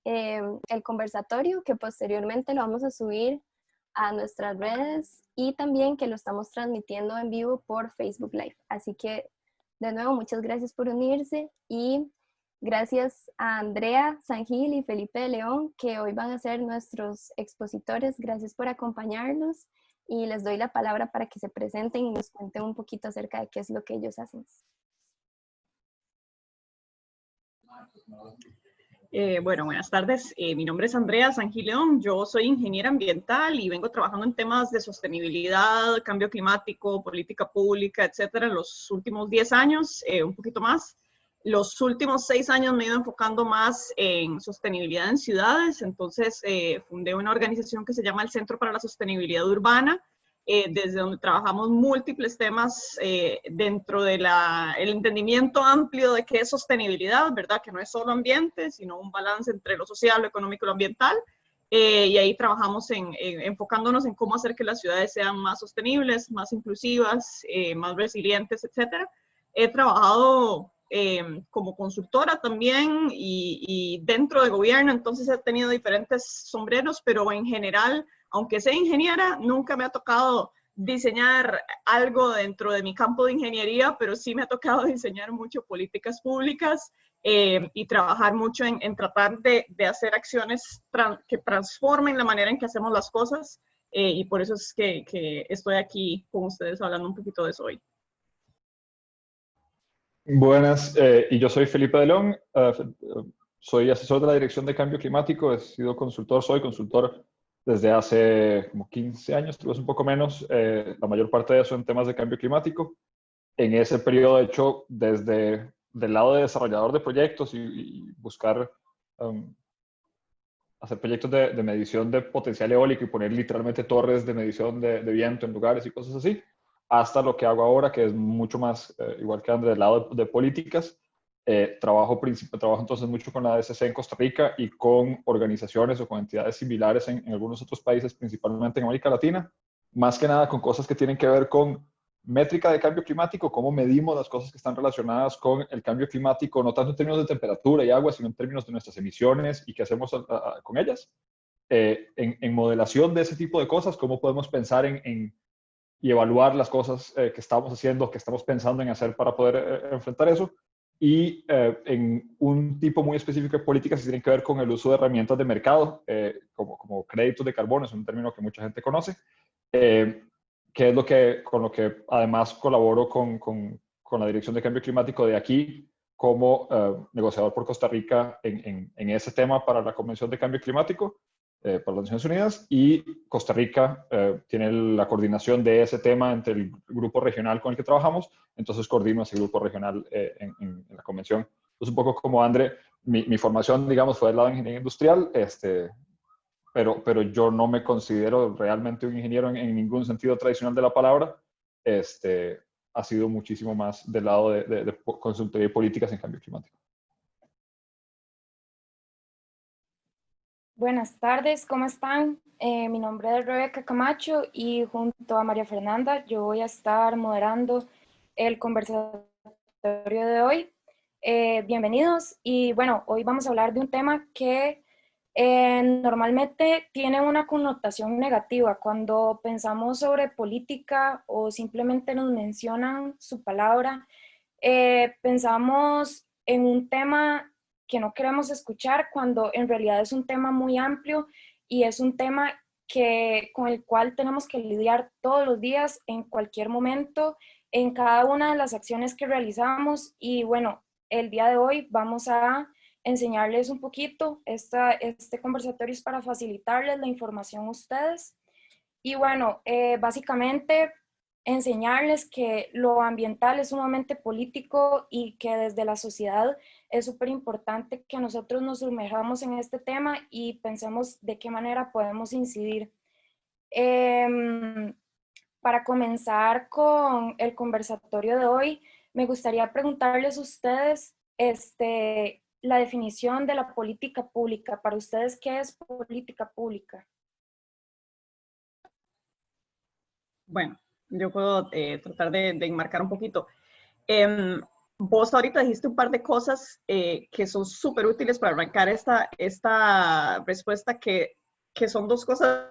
el conversatorio, que posteriormente lo vamos a subir a nuestras redes y también que lo estamos transmitiendo en vivo por Facebook Live. Así que, de nuevo, muchas gracias por unirse y gracias a Andrea Sangil y Felipe de León, que hoy van a ser nuestros expositores. Gracias por acompañarnos y les doy la palabra para que se presenten y nos cuenten un poquito acerca de qué es lo que ellos hacen. Bueno, buenas tardes. Mi nombre es Andrea Sangil León. Yo soy ingeniera ambiental y vengo trabajando en temas de sostenibilidad, cambio climático, política pública, etcétera, en los últimos 10 años, un poquito más. Los últimos 6 años me he ido enfocando más en sostenibilidad en ciudades. Entonces, fundé una organización que se llama el Centro para la Sostenibilidad Urbana, desde donde trabajamos múltiples temas dentro del entendimiento amplio de qué es sostenibilidad, ¿verdad? Que no es solo ambiente, sino un balance entre lo social, lo económico y lo ambiental. Y ahí trabajamos enfocándonos en cómo hacer que las ciudades sean más sostenibles, más inclusivas, más resilientes, etcétera. He trabajado como consultora también y dentro de gobierno, entonces he tenido diferentes sombreros, pero en general, aunque sea ingeniera, nunca me ha tocado diseñar algo dentro de mi campo de ingeniería, pero sí me ha tocado diseñar mucho políticas públicas y trabajar mucho en tratar de hacer acciones que transformen la manera en que hacemos las cosas y por eso es que estoy aquí con ustedes hablando un poquito de eso hoy. Buenas, y yo soy Felipe de León, soy asesor de la Dirección de Cambio Climático, soy consultor desde hace como 15 años, tal vez un poco menos, la mayor parte de eso en temas de cambio climático. En ese periodo, de hecho, desde del lado de desarrollador de proyectos y buscar hacer proyectos de medición de potencial eólico y poner literalmente torres de medición de viento en lugares y cosas así, hasta lo que hago ahora, que es mucho más, igual que André, del lado de políticas. Trabajo entonces mucho con la DCC en Costa Rica y con organizaciones o con entidades similares en algunos otros países, principalmente en América Latina, más que nada con cosas que tienen que ver con métrica de cambio climático, cómo medimos las cosas que están relacionadas con el cambio climático, no tanto en términos de temperatura y agua, sino en términos de nuestras emisiones y qué hacemos con ellas. En modelación de ese tipo de cosas, cómo podemos pensar y evaluar las cosas que estamos haciendo, que estamos pensando en hacer para poder enfrentar eso. Y en un tipo muy específico de políticas que tienen que ver con el uso de herramientas de mercado, como créditos de carbono, es un término que mucha gente conoce, que es con lo que además colaboro con la Dirección de Cambio Climático de aquí como negociador por Costa Rica en ese tema para la Convención de Cambio Climático para las Naciones Unidas, y Costa Rica tiene la coordinación de ese tema entre el grupo regional con el que trabajamos, entonces coordino ese grupo regional en la convención. Entonces, un poco como André, mi formación, digamos, fue del lado de ingeniería industrial, pero yo no me considero realmente un ingeniero en ningún sentido tradicional de la palabra. Ha sido muchísimo más del lado de consultoría y políticas en cambio climático. Buenas tardes, ¿cómo están? Mi nombre es Rebeca Camacho y junto a María Fernanda yo voy a estar moderando el conversatorio de hoy. Bienvenidos y bueno, hoy vamos a hablar de un tema que normalmente tiene una connotación negativa. Cuando pensamos sobre política o simplemente nos mencionan su palabra, pensamos en un tema que no queremos escuchar, cuando en realidad es un tema muy amplio y es un tema con el cual tenemos que lidiar todos los días, en cualquier momento, en cada una de las acciones que realizamos. Y bueno, el día de hoy vamos a enseñarles un poquito. Este conversatorio es para facilitarles la información a ustedes. Y bueno, básicamente enseñarles que lo ambiental es sumamente político y que desde la sociedad es súper importante que nosotros nos sumerjamos en este tema y pensemos de qué manera podemos incidir. Para comenzar con el conversatorio de hoy, me gustaría preguntarles a ustedes la definición de la política pública. Para ustedes, ¿qué es política pública? Bueno, yo puedo tratar de enmarcar un poquito. vos ahorita dijiste un par de cosas que son súper útiles para arrancar esta respuesta, que son dos cosas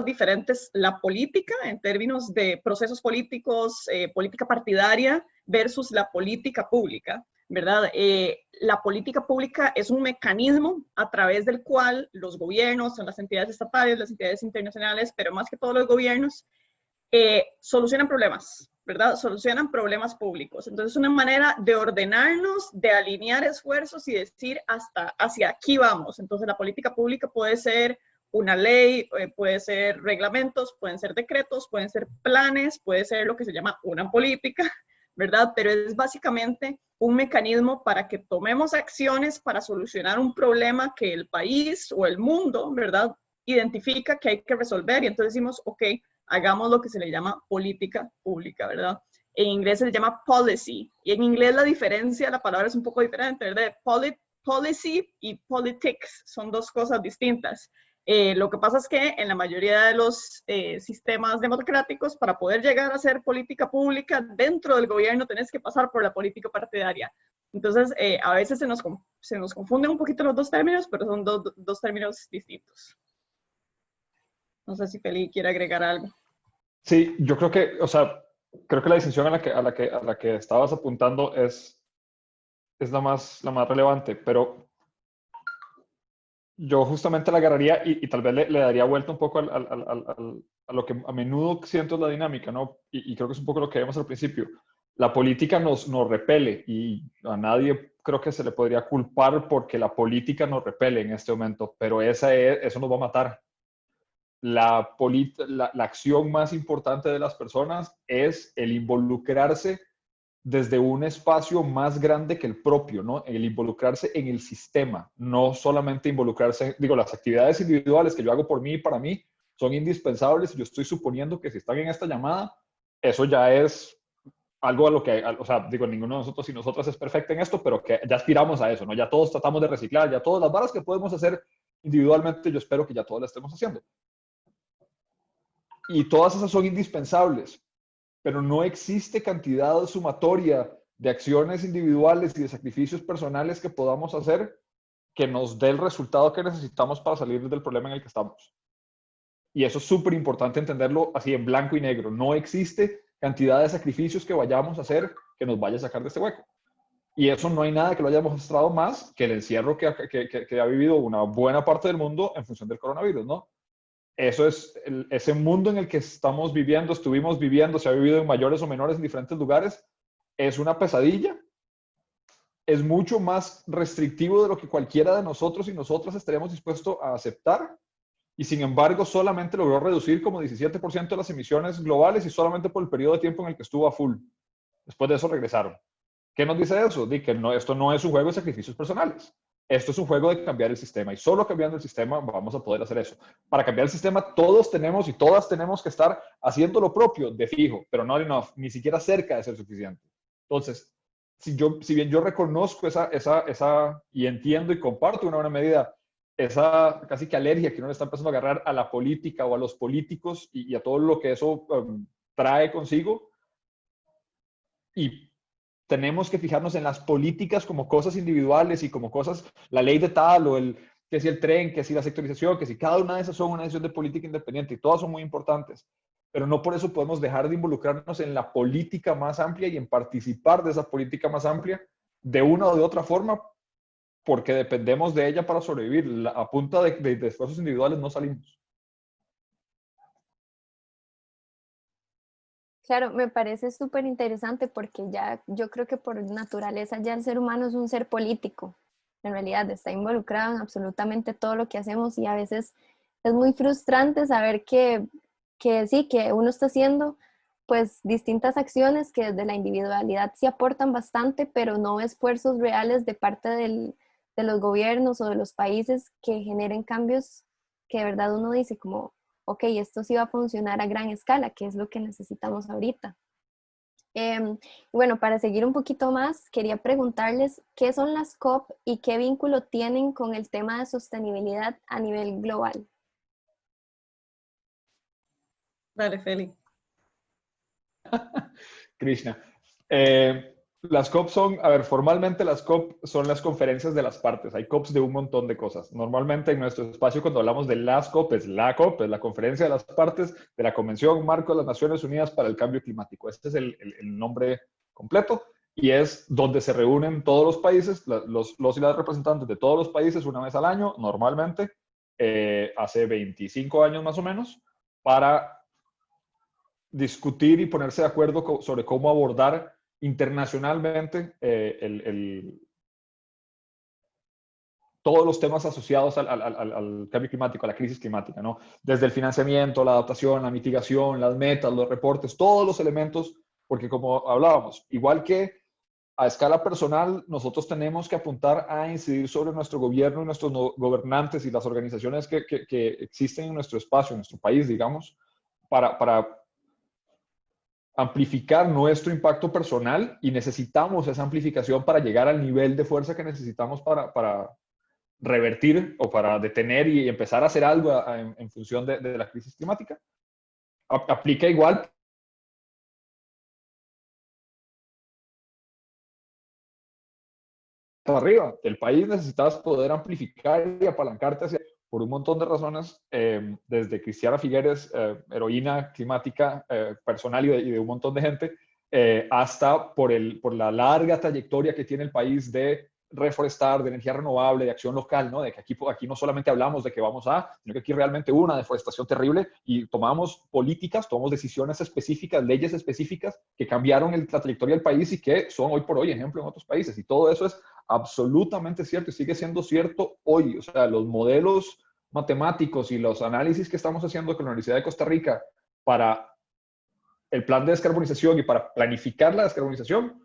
diferentes: la política en términos de procesos políticos, política partidaria versus la política pública, ¿verdad? La política pública es un mecanismo a través del cual los gobiernos, son las entidades estatales, las entidades internacionales, pero más que todos los gobiernos, solucionan problemas, ¿verdad? Solucionan problemas públicos. Entonces, es una manera de ordenarnos, de alinear esfuerzos y decir hacia aquí vamos. Entonces, la política pública puede ser una ley, puede ser reglamentos, pueden ser decretos, pueden ser planes, puede ser lo que se llama una política, ¿verdad? Pero es básicamente un mecanismo para que tomemos acciones para solucionar un problema que el país o el mundo, ¿verdad?, identifica que hay que resolver, y entonces decimos, ok, hagamos lo que se le llama política pública, ¿verdad? En inglés se le llama policy, y en inglés la diferencia, la palabra es un poco diferente, ¿verdad? Policy y politics son dos cosas distintas. Lo que pasa es que en la mayoría de los sistemas democráticos, para poder llegar a ser política pública dentro del gobierno, tenés que pasar por la política partidaria. Entonces, a veces se nos confunden un poquito los dos términos, pero son dos términos distintos. No sé si Feli quiere agregar algo. Sí, yo creo que, o sea, creo que la distinción a la que estabas apuntando es la más relevante, pero yo justamente la agarraría y tal vez le daría vuelta un poco a lo que a menudo siento es la dinámica, ¿no? Y creo que es un poco lo que vemos al principio. La política nos repele y a nadie creo que se le podría culpar porque la política nos repele en este momento, pero eso nos va a matar. La acción más importante de las personas es el involucrarse desde un espacio más grande que el propio, ¿no? El involucrarse en el sistema, no solamente involucrarse, digo, las actividades individuales que yo hago por mí y para mí son indispensables. Yo estoy suponiendo que si están en esta llamada, eso ya es algo a lo que, o sea, digo, ninguno de nosotros y nosotras es perfecto en esto, pero que ya aspiramos a eso, ¿no? Ya todos tratamos de reciclar, ya todas las varas que podemos hacer individualmente, yo espero que ya todas las estemos haciendo. Y todas esas son indispensables, pero no existe cantidad sumatoria de acciones individuales y de sacrificios personales que podamos hacer que nos dé el resultado que necesitamos para salir del problema en el que estamos. Y eso es súper importante entenderlo así en blanco y negro. No existe cantidad de sacrificios que vayamos a hacer que nos vaya a sacar de este hueco. Y eso no hay nada que lo haya mostrado más que el encierro que ha vivido una buena parte del mundo en función del coronavirus, ¿no? Eso es ese mundo en el que estamos viviendo, estuvimos viviendo, se ha vivido en mayores o menores en diferentes lugares, es una pesadilla, es mucho más restrictivo de lo que cualquiera de nosotros y nosotras estaríamos dispuestos a aceptar, y sin embargo solamente logró reducir como 17% de las emisiones globales y solamente por el periodo de tiempo en el que estuvo a full. Después de eso regresaron. ¿Qué nos dice eso? De que no, esto no es un juego de sacrificios personales. Esto es un juego de cambiar el sistema, y solo cambiando el sistema vamos a poder hacer eso. Para cambiar el sistema todos tenemos y todas tenemos que estar haciendo lo propio de fijo, pero no enough, ni siquiera cerca de ser suficiente. Entonces, si bien yo reconozco esa y entiendo y comparto en una buena medida esa casi que alergia que uno le está empezando a agarrar a la política o a los políticos y a todo lo que eso trae consigo, y tenemos que fijarnos en las políticas como cosas individuales y como cosas, la ley de tal o que si el tren, que si la sectorización, que si cada una de esas son una decisión de política independiente, y todas son muy importantes, pero no por eso podemos dejar de involucrarnos en la política más amplia y en participar de esa política más amplia de una o de otra forma, porque dependemos de ella para sobrevivir. A punta de esfuerzos individuales no salimos. Claro, me parece súper interesante porque ya yo creo que por naturaleza ya el ser humano es un ser político. En realidad está involucrado en absolutamente todo lo que hacemos, y a veces es muy frustrante saber que sí, que uno está haciendo pues distintas acciones que desde la individualidad sí aportan bastante, pero no esfuerzos reales de parte de los gobiernos o de los países que generen cambios que de verdad uno dice como, ok, esto sí va a funcionar a gran escala, que es lo que necesitamos ahorita. Bueno, para seguir un poquito más, quería preguntarles qué son las COP y qué vínculo tienen con el tema de sostenibilidad a nivel global. Dale, Feli. Krishna. Las COP son, a ver, formalmente las COP son las conferencias de las partes. Hay COPs de un montón de cosas. Normalmente en nuestro espacio cuando hablamos de las COP es la COP, es la conferencia de las partes de la Convención Marco de las Naciones Unidas para el Cambio Climático. Este es el nombre completo y es donde se reúnen todos los países, los y las representantes de todos los países una vez al año, normalmente, hace 25 años más o menos, para discutir y ponerse de acuerdo sobre cómo abordar internacionalmente todos los temas asociados al cambio climático, a la crisis climática, ¿no? Desde el financiamiento, la adaptación, la mitigación, las metas, los reportes, todos los elementos, porque como hablábamos, igual que a escala personal, nosotros tenemos que apuntar a incidir sobre nuestro gobierno y nuestros gobernantes y las organizaciones que existen en nuestro espacio, en nuestro país, digamos, para amplificar nuestro impacto personal, y necesitamos esa amplificación para llegar al nivel de fuerza que necesitamos para revertir o para detener y empezar a hacer algo en función de la crisis climática. Aplica igual para arriba. El país necesitas poder amplificar y apalancarte por un montón de razones, desde Cristiana Figueres, heroína climática personal y de un montón de gente, hasta por la larga trayectoria que tiene el país de reforestar, de energía renovable, de acción local, ¿no? De que aquí no solamente hablamos de que vamos sino que aquí realmente hubo una deforestación terrible y tomamos políticas, tomamos decisiones específicas, leyes específicas que cambiaron la trayectoria del país y que son hoy por hoy ejemplo en otros países. Y todo eso es absolutamente cierto y sigue siendo cierto hoy. O sea, los modelos matemáticos y los análisis que estamos haciendo con la Universidad de Costa Rica para el plan de descarbonización y para planificar la descarbonización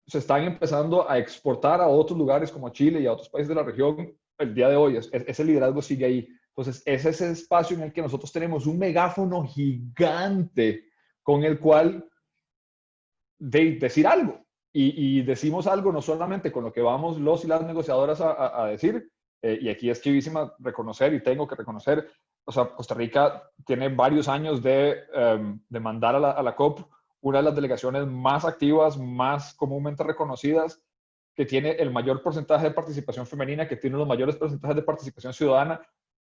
se están empezando a exportar a otros lugares como Chile y a otros países de la región el día de hoy. Ese liderazgo sigue ahí. Entonces, ese es el espacio en el que nosotros tenemos un megáfono gigante con el cual decir algo. Y decimos algo no solamente con lo que vamos los y las negociadoras a decir, y aquí es chivísima reconocer, y tengo que reconocer, o sea, Costa Rica tiene varios años de mandar a la COP una de las delegaciones más activas, más comúnmente reconocidas, que tiene el mayor porcentaje de participación femenina, que tiene los mayores porcentajes de participación ciudadana,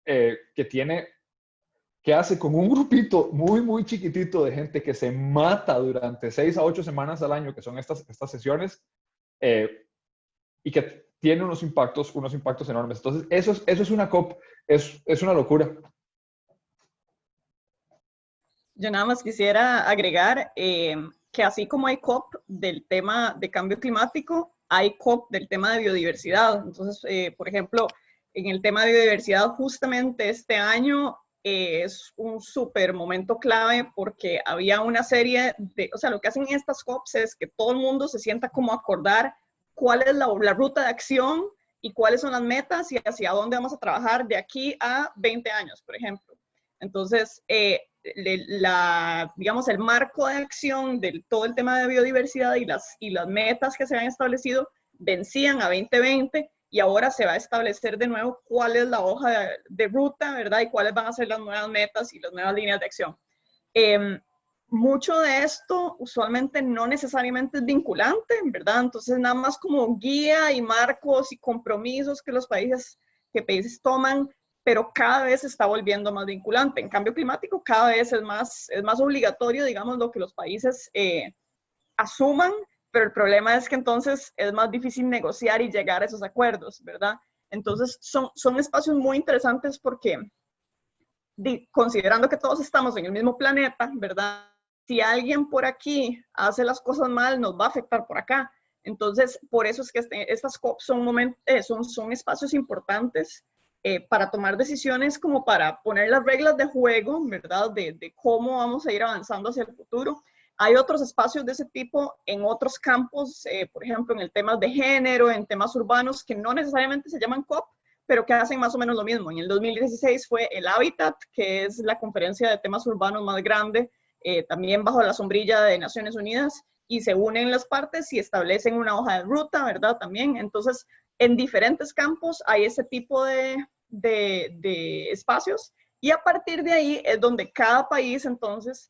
que hace con un grupito muy, muy chiquitito de gente que se mata durante 6 a 8 semanas al año, que son estas sesiones, y que tiene unos impactos enormes. Entonces, eso es una COP, es una locura. Yo nada más quisiera agregar que así como hay COP del tema de cambio climático, hay COP del tema de biodiversidad. Entonces, por ejemplo, en el tema de biodiversidad, justamente este año es un súper momento clave porque había una serie de, o sea, lo que hacen estas COPs es que todo el mundo se sienta como a acordar cuál es la ruta de acción y cuáles son las metas y hacia dónde vamos a trabajar de aquí a 20 años, por ejemplo. Entonces, digamos, el marco de acción de todo el tema de biodiversidad y las metas que se han establecido vencían a 2020 y ahora se va a establecer de nuevo cuál es la hoja de ruta, ¿verdad? Y cuáles van a ser las nuevas metas y las nuevas líneas de acción. Mucho de esto usualmente no necesariamente es vinculante, ¿verdad? Entonces, nada más como guía y marcos y compromisos que países toman, pero cada vez se está volviendo más vinculante. En cambio climático, cada vez es más obligatorio, digamos, lo que los países asuman, pero el problema es que entonces es más difícil negociar y llegar a esos acuerdos, ¿verdad? Entonces, son espacios muy interesantes porque, considerando que todos estamos en el mismo planeta, ¿verdad? Si alguien por aquí hace las cosas mal, nos va a afectar por acá. Entonces, por eso es que estas COP son espacios importantes para tomar decisiones como para poner las reglas de juego, ¿verdad? De cómo vamos a ir avanzando hacia el futuro. Hay otros espacios de ese tipo en otros campos, por ejemplo, en el tema de género, en temas urbanos, que no necesariamente se llaman COP, pero que hacen más o menos lo mismo. En el 2016 fue el Hábitat, que es la conferencia de temas urbanos más grande, también bajo la sombrilla de Naciones Unidas, y se unen las partes y establecen una hoja de ruta, ¿verdad? También, entonces, en diferentes campos hay ese tipo de espacios, y a partir de ahí es donde cada país entonces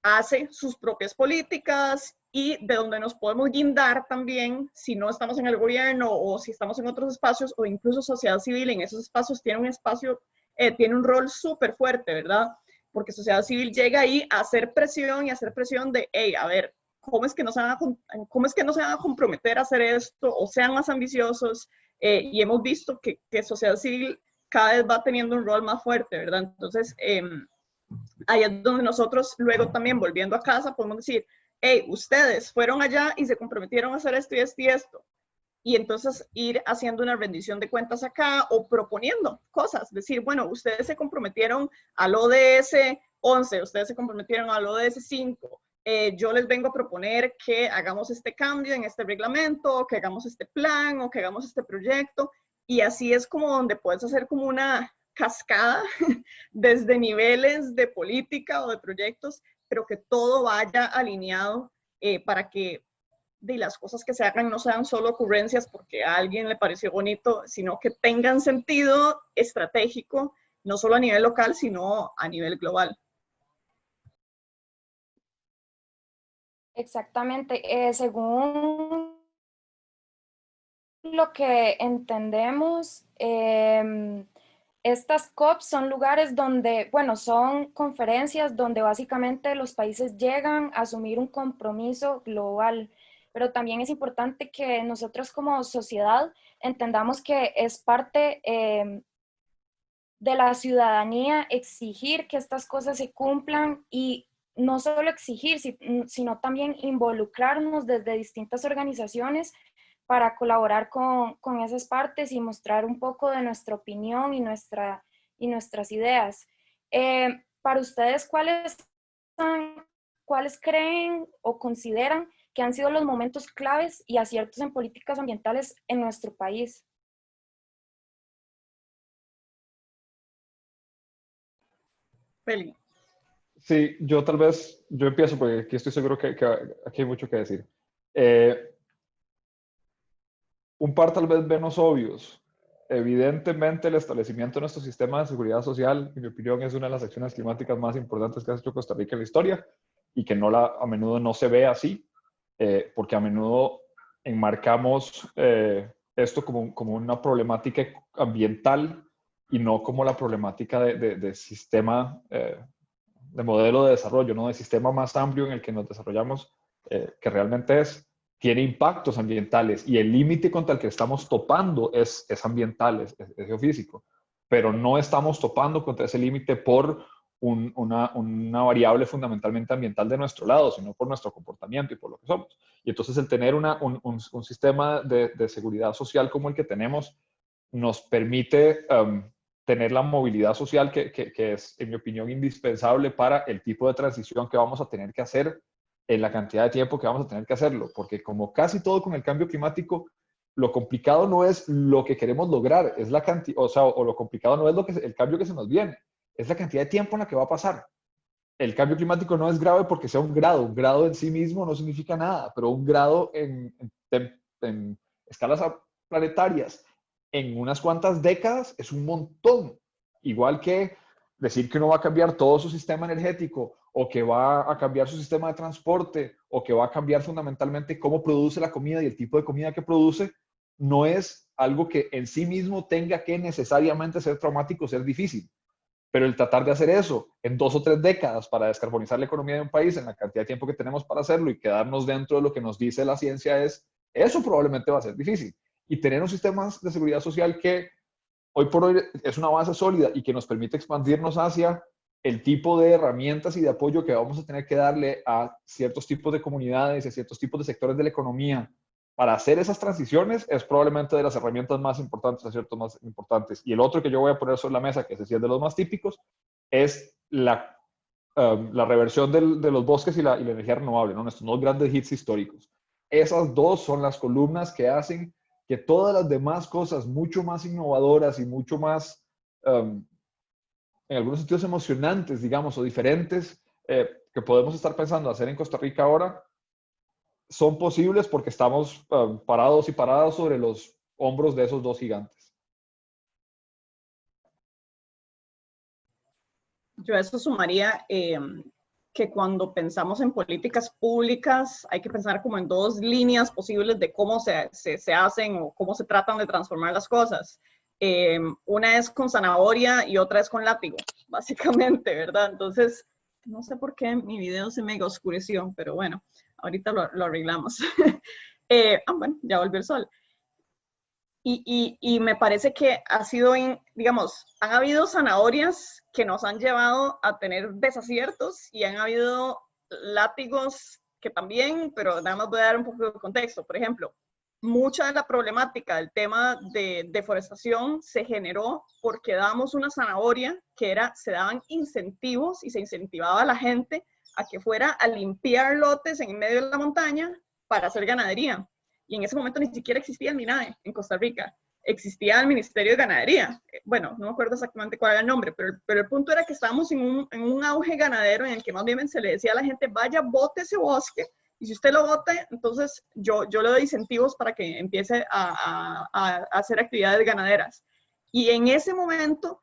hace sus propias políticas y de donde nos podemos guindar también si no estamos en el gobierno o si estamos en otros espacios o incluso sociedad civil en esos espacios tiene un rol súper fuerte, ¿verdad? Porque sociedad civil llega ahí a hacer presión y a hacer presión de, hey, a ver, ¿cómo es que no se van a comprometer a hacer esto o sean más ambiciosos? Y hemos visto que sociedad civil cada vez va teniendo un rol más fuerte, ¿verdad? Entonces, ahí es donde nosotros luego también volviendo a casa podemos decir, hey, ustedes fueron allá y se comprometieron a hacer esto y esto y esto. Y entonces ir haciendo una rendición de cuentas acá o proponiendo cosas. Decir, bueno, ustedes se comprometieron al ODS 11, ustedes se comprometieron al ODS 5. Yo les vengo a proponer que hagamos este cambio en este reglamento, que hagamos este plan o que hagamos este proyecto. Y así es como donde puedes hacer como una cascada desde niveles de política o de proyectos, pero que todo vaya alineado para que de las cosas que se hagan no sean solo ocurrencias porque a alguien le pareció bonito, sino que tengan sentido estratégico, no solo a nivel local, sino a nivel global. Exactamente. Según lo que entendemos, estas COP son lugares donde, bueno, son conferencias donde básicamente los países llegan a asumir un compromiso global, pero también es importante que nosotros como sociedad entendamos que es parte de la ciudadanía exigir que estas cosas se cumplan y no solo exigir, sino también involucrarnos desde distintas organizaciones para colaborar con esas partes y mostrar un poco de nuestra opinión y nuestras ideas. Para ustedes, ¿cuáles creen o consideran que han sido los momentos claves y aciertos en políticas ambientales en nuestro país? Feli. Sí, yo empiezo porque aquí estoy seguro que aquí hay mucho que decir. Un par tal vez menos obvios. Evidentemente el establecimiento de nuestro sistema de seguridad social, en mi opinión, es una de las acciones climáticas más importantes que ha hecho Costa Rica en la historia y que a menudo no se ve así, porque a menudo enmarcamos esto como una problemática ambiental y no como la problemática de sistema, de modelo de desarrollo, ¿no? De sistema más amplio en el que nos desarrollamos, que realmente tiene impactos ambientales y el límite contra el que estamos topando es ambiental, es geofísico, pero no estamos topando contra ese límite por una variable fundamentalmente ambiental de nuestro lado, sino por nuestro comportamiento y por lo que somos. Y entonces el tener un sistema de seguridad social como el que tenemos nos permite tener la movilidad social que es, en mi opinión, indispensable para el tipo de transición que vamos a tener que hacer en la cantidad de tiempo que vamos a tener que hacerlo, porque como casi todo con el cambio climático, lo complicado no es lo que queremos lograr, es la cantidad, o lo complicado no es el cambio que se nos viene, es la cantidad de tiempo en la que va a pasar. El cambio climático no es grave porque sea un grado en sí mismo no significa nada, pero un grado en escalas planetarias en unas cuantas décadas es un montón. Igual que decir que uno va a cambiar todo su sistema energético o que va a cambiar su sistema de transporte o que va a cambiar fundamentalmente cómo produce la comida y el tipo de comida que produce, no es algo que en sí mismo tenga que necesariamente ser traumático, ser difícil. Pero el tratar de hacer eso en 2 o 3 décadas para descarbonizar la economía de un país en la cantidad de tiempo que tenemos para hacerlo y quedarnos dentro de lo que nos dice la ciencia eso probablemente va a ser difícil. Y tener un sistema de seguridad social que hoy por hoy es una base sólida y que nos permite expandirnos hacia el tipo de herramientas y de apoyo que vamos a tener que darle a ciertos tipos de comunidades y a ciertos tipos de sectores de la economía para hacer esas transiciones es probablemente de las herramientas más importantes, aciertos más importantes. Y el otro que yo voy a poner sobre la mesa, que es de los más típicos, es la reversión de los bosques y la energía renovable, ¿no? Nuestros 2 grandes hits históricos. Esas 2 son las columnas que hacen que todas las demás cosas mucho más innovadoras y mucho más, en algunos sentidos emocionantes, digamos, o diferentes, que podemos estar pensando hacer en Costa Rica ahora, son posibles porque estamos parados y paradas sobre los hombros de esos 2 gigantes. Yo a eso sumaría que cuando pensamos en políticas públicas hay que pensar como en dos líneas posibles de cómo se hacen o cómo se tratan de transformar las cosas. Una es con zanahoria y otra es con látigo, básicamente, ¿verdad? Entonces, no sé por qué mi video se mega oscureció, pero bueno, ahorita lo arreglamos. Bueno, ya volvió el sol. Y me parece que ha sido, digamos, han habido zanahorias que nos han llevado a tener desaciertos y han habido látigos que también, pero nada más voy a dar un poco de contexto. Por ejemplo, mucha de la problemática del tema de deforestación se generó porque dábamos una zanahoria que era, se daban incentivos y se incentivaba a la gente a que fuera a limpiar lotes en medio de la montaña para hacer ganadería. Y en ese momento ni siquiera existía el MINAE en Costa Rica, existía el Ministerio de Ganadería. Bueno, no me acuerdo exactamente cuál era el nombre, pero el punto era que estábamos en un auge ganadero en el que más bien se le decía a la gente, vaya, bote ese bosque, y si usted lo bote, entonces yo le doy incentivos para que empiece a hacer actividades ganaderas. Y en ese momento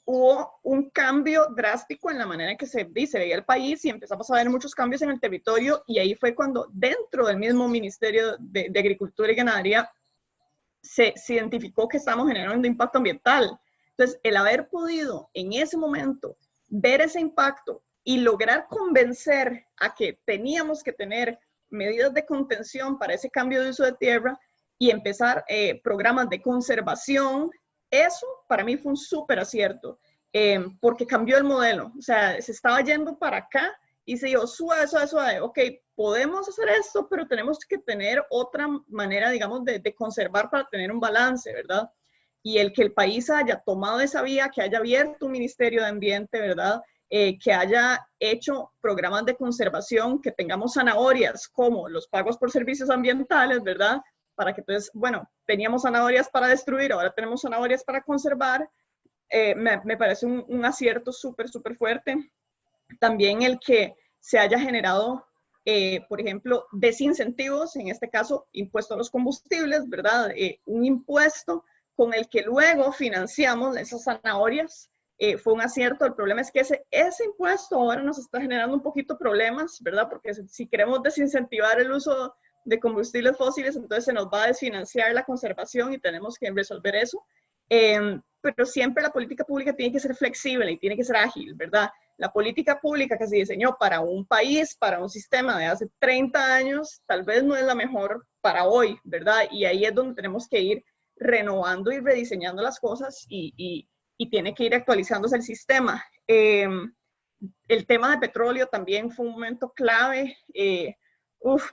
hubo un cambio drástico en la manera en que se veía el país y empezamos a ver muchos cambios en el territorio y ahí fue cuando dentro del mismo Ministerio de Agricultura y Ganadería se identificó que estamos generando impacto ambiental. Entonces, el haber podido en ese momento ver ese impacto y lograr convencer a que teníamos que tener medidas de contención para ese cambio de uso de tierra y empezar programas de conservación, eso para mí fue un súper acierto, porque cambió el modelo. O sea, se estaba yendo para acá y se dijo, suave, suave, suave, ok, podemos hacer esto, pero tenemos que tener otra manera, digamos, de conservar para tener un balance, ¿verdad? Y el que el país haya tomado esa vía, que haya abierto un Ministerio de Ambiente, ¿verdad? Que haya hecho programas de conservación, que tengamos zanahorias como los pagos por servicios ambientales, ¿verdad? Para que entonces, bueno, teníamos zanahorias para destruir, ahora tenemos zanahorias para conservar. Me parece un acierto súper, súper fuerte. También el que se haya generado, por ejemplo, desincentivos, en este caso, impuesto a los combustibles, ¿verdad? Un impuesto con el que luego financiamos esas zanahorias, fue un acierto. El problema es que ese impuesto ahora nos está generando un poquito problemas, ¿verdad? Porque si queremos desincentivar el uso de combustibles fósiles, entonces se nos va a desfinanciar la conservación y tenemos que resolver eso. Pero siempre la política pública tiene que ser flexible y tiene que ser ágil, ¿verdad? La política pública que se diseñó para un país, para un sistema de hace 30 años, tal vez no es la mejor para hoy, ¿verdad? Y ahí es donde tenemos que ir renovando y rediseñando las cosas y tiene que ir actualizándose el sistema. El tema de petróleo también fue un momento clave,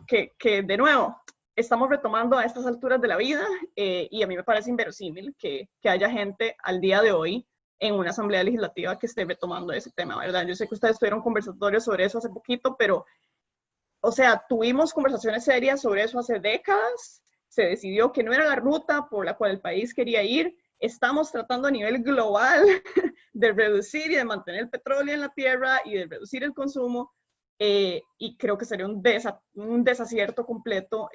que de nuevo, estamos retomando a estas alturas de la vida y a mí me parece inverosímil que haya gente al día de hoy en una asamblea legislativa que esté retomando ese tema, ¿verdad? Yo sé que ustedes tuvieron conversatorios sobre eso hace poquito, pero, o sea, tuvimos conversaciones serias sobre eso hace décadas, se decidió que no era la ruta por la cual el país quería ir, estamos tratando a nivel global de reducir y de mantener el petróleo en la tierra y de reducir el consumo, y creo que sería un desacierto completo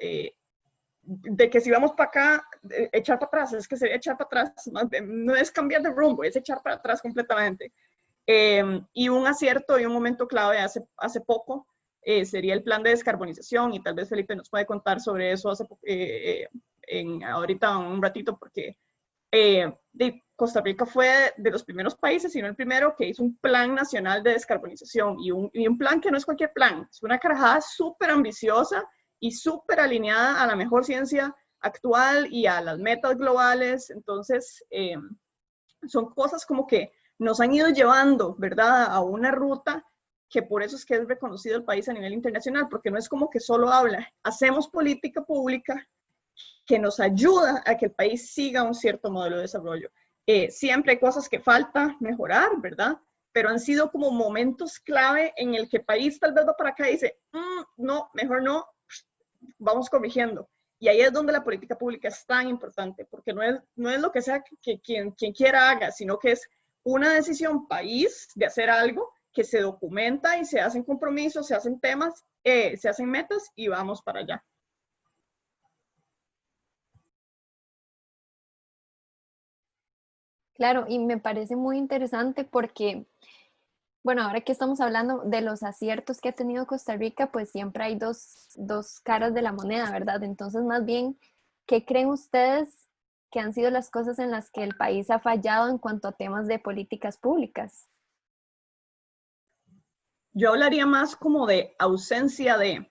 de que si vamos para acá, echar para atrás, es que sería echar para atrás, no es cambiar de rumbo, es echar para atrás completamente. Y un acierto y un momento clave hace poco sería el plan de descarbonización, y tal vez Felipe nos puede contar sobre eso ahorita un ratito, porque Costa Rica fue de los primeros países, si no el primero, que hizo un plan nacional de descarbonización, y un plan que no es cualquier plan, es una carajada súper ambiciosa y súper alineada a la mejor ciencia actual y a las metas globales. Entonces, son cosas como que nos han ido llevando, ¿verdad?, a una ruta que por eso es que es reconocido el país a nivel internacional, porque no es como que solo habla, hacemos política pública que nos ayuda a que el país siga un cierto modelo de desarrollo. Siempre hay cosas que falta mejorar, ¿verdad? Pero han sido como momentos clave en el que el país tal vez va para acá y dice, no, mejor no, vamos corrigiendo. Y ahí es donde la política pública es tan importante, porque no es lo que sea que quien quiera haga, sino que es una decisión país de hacer algo que se documenta y se hacen compromisos, se hacen temas, se hacen metas y vamos para allá. Claro, y me parece muy interesante porque Bueno, ahora que estamos hablando de los aciertos que ha tenido Costa Rica, pues siempre hay dos caras de la moneda, ¿verdad? Entonces, más bien, ¿qué creen ustedes que han sido las cosas en las que el país ha fallado en cuanto a temas de políticas públicas? Yo hablaría más como de ausencia de,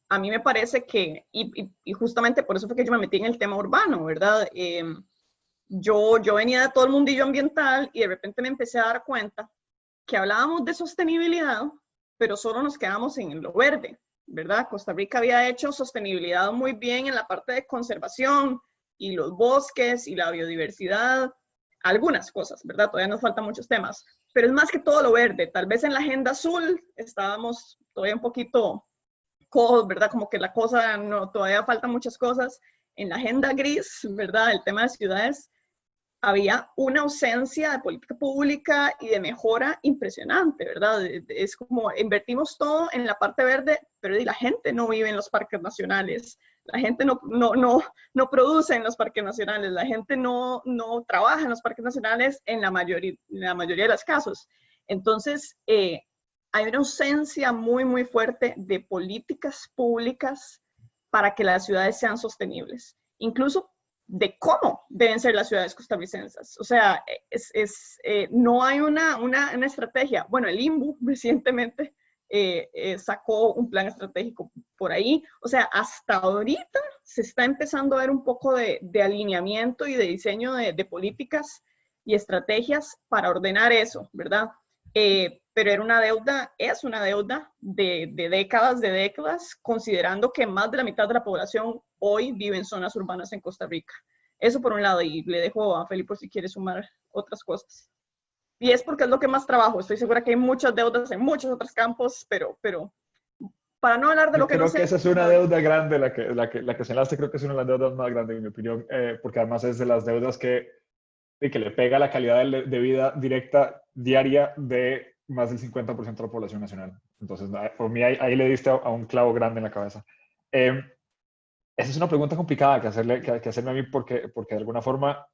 a mí me parece que, y justamente por eso fue que yo me metí en el tema urbano, ¿verdad? Yo venía de todo el mundillo ambiental y de repente me empecé a dar cuenta que hablábamos de sostenibilidad, pero solo nos quedamos en lo verde, ¿verdad? Costa Rica había hecho sostenibilidad muy bien en la parte de conservación y los bosques y la biodiversidad, algunas cosas, ¿verdad? Todavía nos faltan muchos temas, pero es más que todo lo verde. Tal vez en la agenda azul estábamos todavía un poquito cojos, ¿verdad? Como que la cosa, no, todavía faltan muchas cosas. En la agenda gris, ¿verdad? El tema de ciudades, había una ausencia de política pública y de mejora impresionante, ¿verdad? Es como invertimos todo en la parte verde, pero la gente no vive en los parques nacionales, la gente no produce en los parques nacionales, la gente no trabaja en los parques nacionales en la mayoría de los casos. Entonces, hay una ausencia muy, muy fuerte de políticas públicas para que las ciudades sean sostenibles. Incluso de cómo deben ser las ciudades costarricenses. O sea, no hay una estrategia. Bueno, el INBU recientemente sacó un plan estratégico por ahí. O sea, hasta ahorita se está empezando a ver un poco de alineamiento y de diseño de políticas y estrategias para ordenar eso, ¿verdad? Pero era una deuda, es una deuda de décadas, considerando que más de la mitad de la población hoy vive en zonas urbanas en Costa Rica. Eso por un lado, y le dejo a Felipe por si quiere sumar otras cosas. Y es porque es lo que más trabajo. Estoy segura que hay muchas deudas en muchos otros campos, pero para no hablar de Yo lo que no creo sé. que esa es una deuda grande, la que señalaste, creo que es una de las deudas más grandes, en mi opinión, porque además es de las deudas que le pega la calidad de vida directa diaria de más del 50% de la población nacional. Entonces, por mí ahí le diste a un clavo grande en la cabeza. Esa es una pregunta complicada que hacerme a mí porque de alguna forma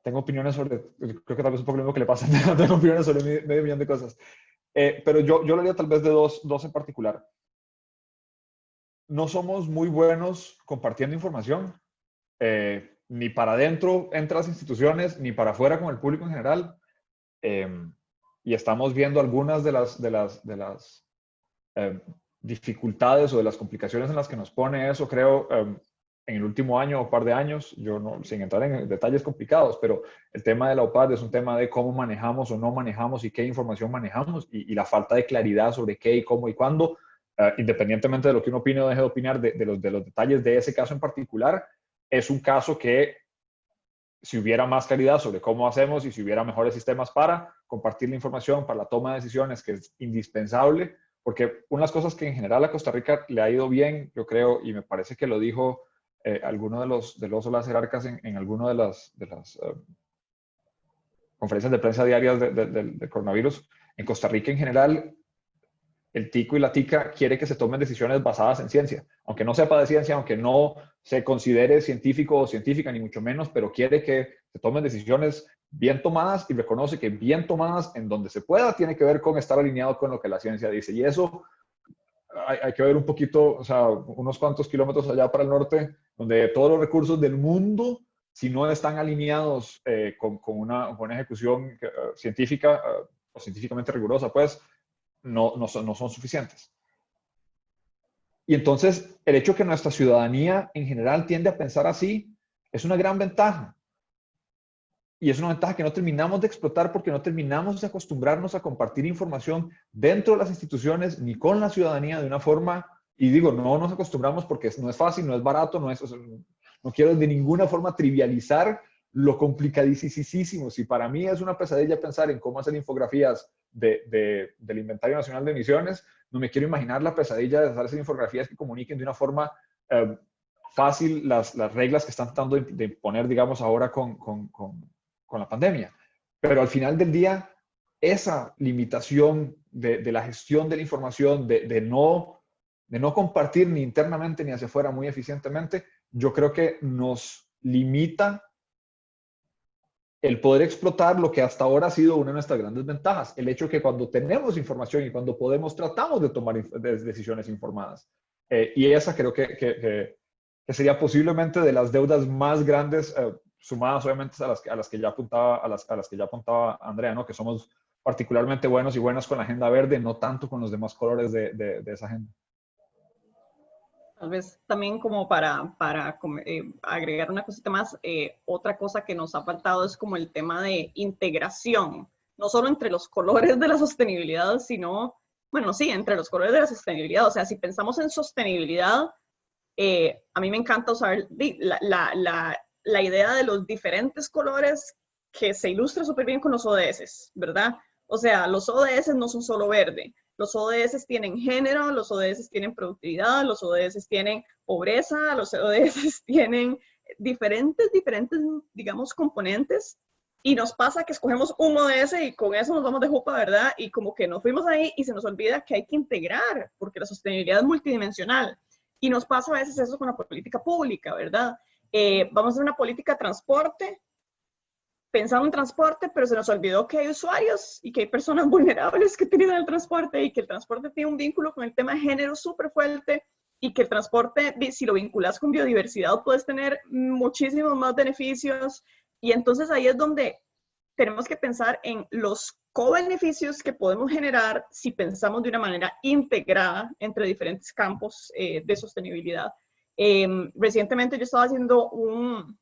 tengo opiniones sobre, creo que tal vez un poco lo mismo que le pasa, tengo opiniones sobre medio millón de cosas. Pero yo lo haría tal vez de dos en particular. No somos muy buenos compartiendo información, ni para adentro entre las instituciones, ni para afuera con el público en general. Y estamos viendo algunas de las dificultades o de las complicaciones en las que nos pone eso, creo, en el último año o par de años, yo no, sin entrar en detalles complicados, pero el tema de la OPAD es un tema de cómo manejamos o no manejamos y qué información manejamos y la falta de claridad sobre qué y cómo y cuándo, independientemente de lo que uno opine o deje de opinar de los detalles de ese caso en particular, es un caso que si hubiera más claridad sobre cómo hacemos y si hubiera mejores sistemas para compartir la información, para la toma de decisiones, que es indispensable, porque unas cosas que en general a Costa Rica le ha ido bien, yo creo, y me parece que lo dijo alguno de los o las jerarcas en alguna de las conferencias de prensa diarias del coronavirus, en Costa Rica en general, el tico y la tica quiere que se tomen decisiones basadas en ciencia, aunque no sepa de ciencia, aunque no se considere científico o científica, ni mucho menos, pero quiere que se tomen decisiones bien tomadas y reconoce que bien tomadas en donde se pueda tiene que ver con estar alineado con lo que la ciencia dice. Y eso hay que ver un poquito, o sea, unos cuantos kilómetros allá para el norte, donde todos los recursos del mundo, si no están alineados con una ejecución científica o científicamente rigurosa, pues no son suficientes. Y entonces, el hecho que nuestra ciudadanía en general tiende a pensar así es una gran ventaja. Y es una ventaja que no terminamos de explotar porque no terminamos de acostumbrarnos a compartir información dentro de las instituciones ni con la ciudadanía de una forma, y digo, no nos acostumbramos porque no es fácil, no es barato, no quiero de ninguna forma trivializar lo complicadísimo. Si para mí es una pesadilla pensar en cómo hacer infografías del Inventario Nacional de Emisiones, no me quiero imaginar la pesadilla de hacer esas infografías que comuniquen de una forma fácil las reglas que están tratando de imponer, digamos, ahora con la pandemia. Pero al final del día, esa limitación de la gestión de la información, de no compartir ni internamente ni hacia afuera muy eficientemente, yo creo que nos limita el poder explotar lo que hasta ahora ha sido una de nuestras grandes ventajas, el hecho que cuando tenemos información y cuando podemos, tratamos de tomar decisiones informadas. Y esa creo que sería posiblemente de las deudas más grandes, sumadas obviamente a las que ya apuntaba, a las que ya apuntaba Andrea, ¿no? Que somos particularmente buenos y buenas con la agenda verde, no tanto con los demás colores de esa agenda. Tal vez también como para agregar una cosita más, otra cosa que nos ha faltado es como el tema de integración, no solo entre los colores de la sostenibilidad, sino, bueno, sí, entre los colores de la sostenibilidad. O sea, si pensamos en sostenibilidad, a mí me encanta usar la idea de los diferentes colores que se ilustra súper bien con los ODS, ¿verdad? O sea, los ODS no son solo verde. Los ODS tienen género, los ODS tienen productividad, los ODS tienen pobreza, los ODS tienen diferentes, digamos, componentes. Y nos pasa que escogemos un ODS y con eso nos vamos de jupa, ¿verdad? Y como que nos fuimos ahí y se nos olvida que hay que integrar, porque la sostenibilidad es multidimensional. Y nos pasa a veces eso con la política pública, ¿verdad? Vamos a hacer una política de transporte, pensando en transporte, pero se nos olvidó que hay usuarios y que hay personas vulnerables que tienen el transporte y que el transporte tiene un vínculo con el tema de género súper fuerte y que el transporte, si lo vinculas con biodiversidad, puedes tener muchísimos más beneficios. Y entonces ahí es donde tenemos que pensar en los co-beneficios que podemos generar si pensamos de una manera integrada entre diferentes campos de sostenibilidad. Recientemente yo estaba haciendo un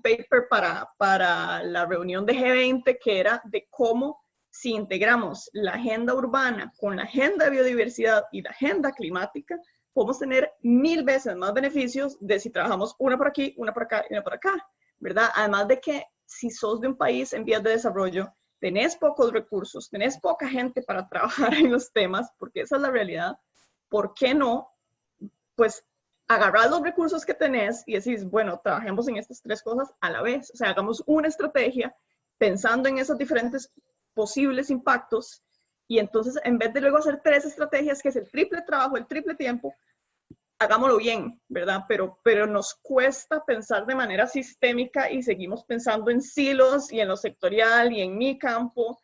paper para la reunión de G20 que era de cómo si integramos la agenda urbana con la agenda de biodiversidad y la agenda climática, podemos tener 1000 veces más beneficios de si trabajamos una por aquí, una por acá y una por acá, ¿verdad? Además de que si sos de un país en vías de desarrollo, tenés pocos recursos, tenés poca gente para trabajar en los temas, porque esa es la realidad, ¿por qué no? Pues agarrar los recursos que tenés y decís, bueno, trabajemos en estas 3 cosas a la vez. O sea, hagamos una estrategia pensando en esos diferentes posibles impactos y entonces en vez de luego hacer 3 estrategias, que es el triple trabajo, el triple tiempo, hagámoslo bien, ¿verdad? Pero nos cuesta pensar de manera sistémica y seguimos pensando en silos y en lo sectorial y en mi campo.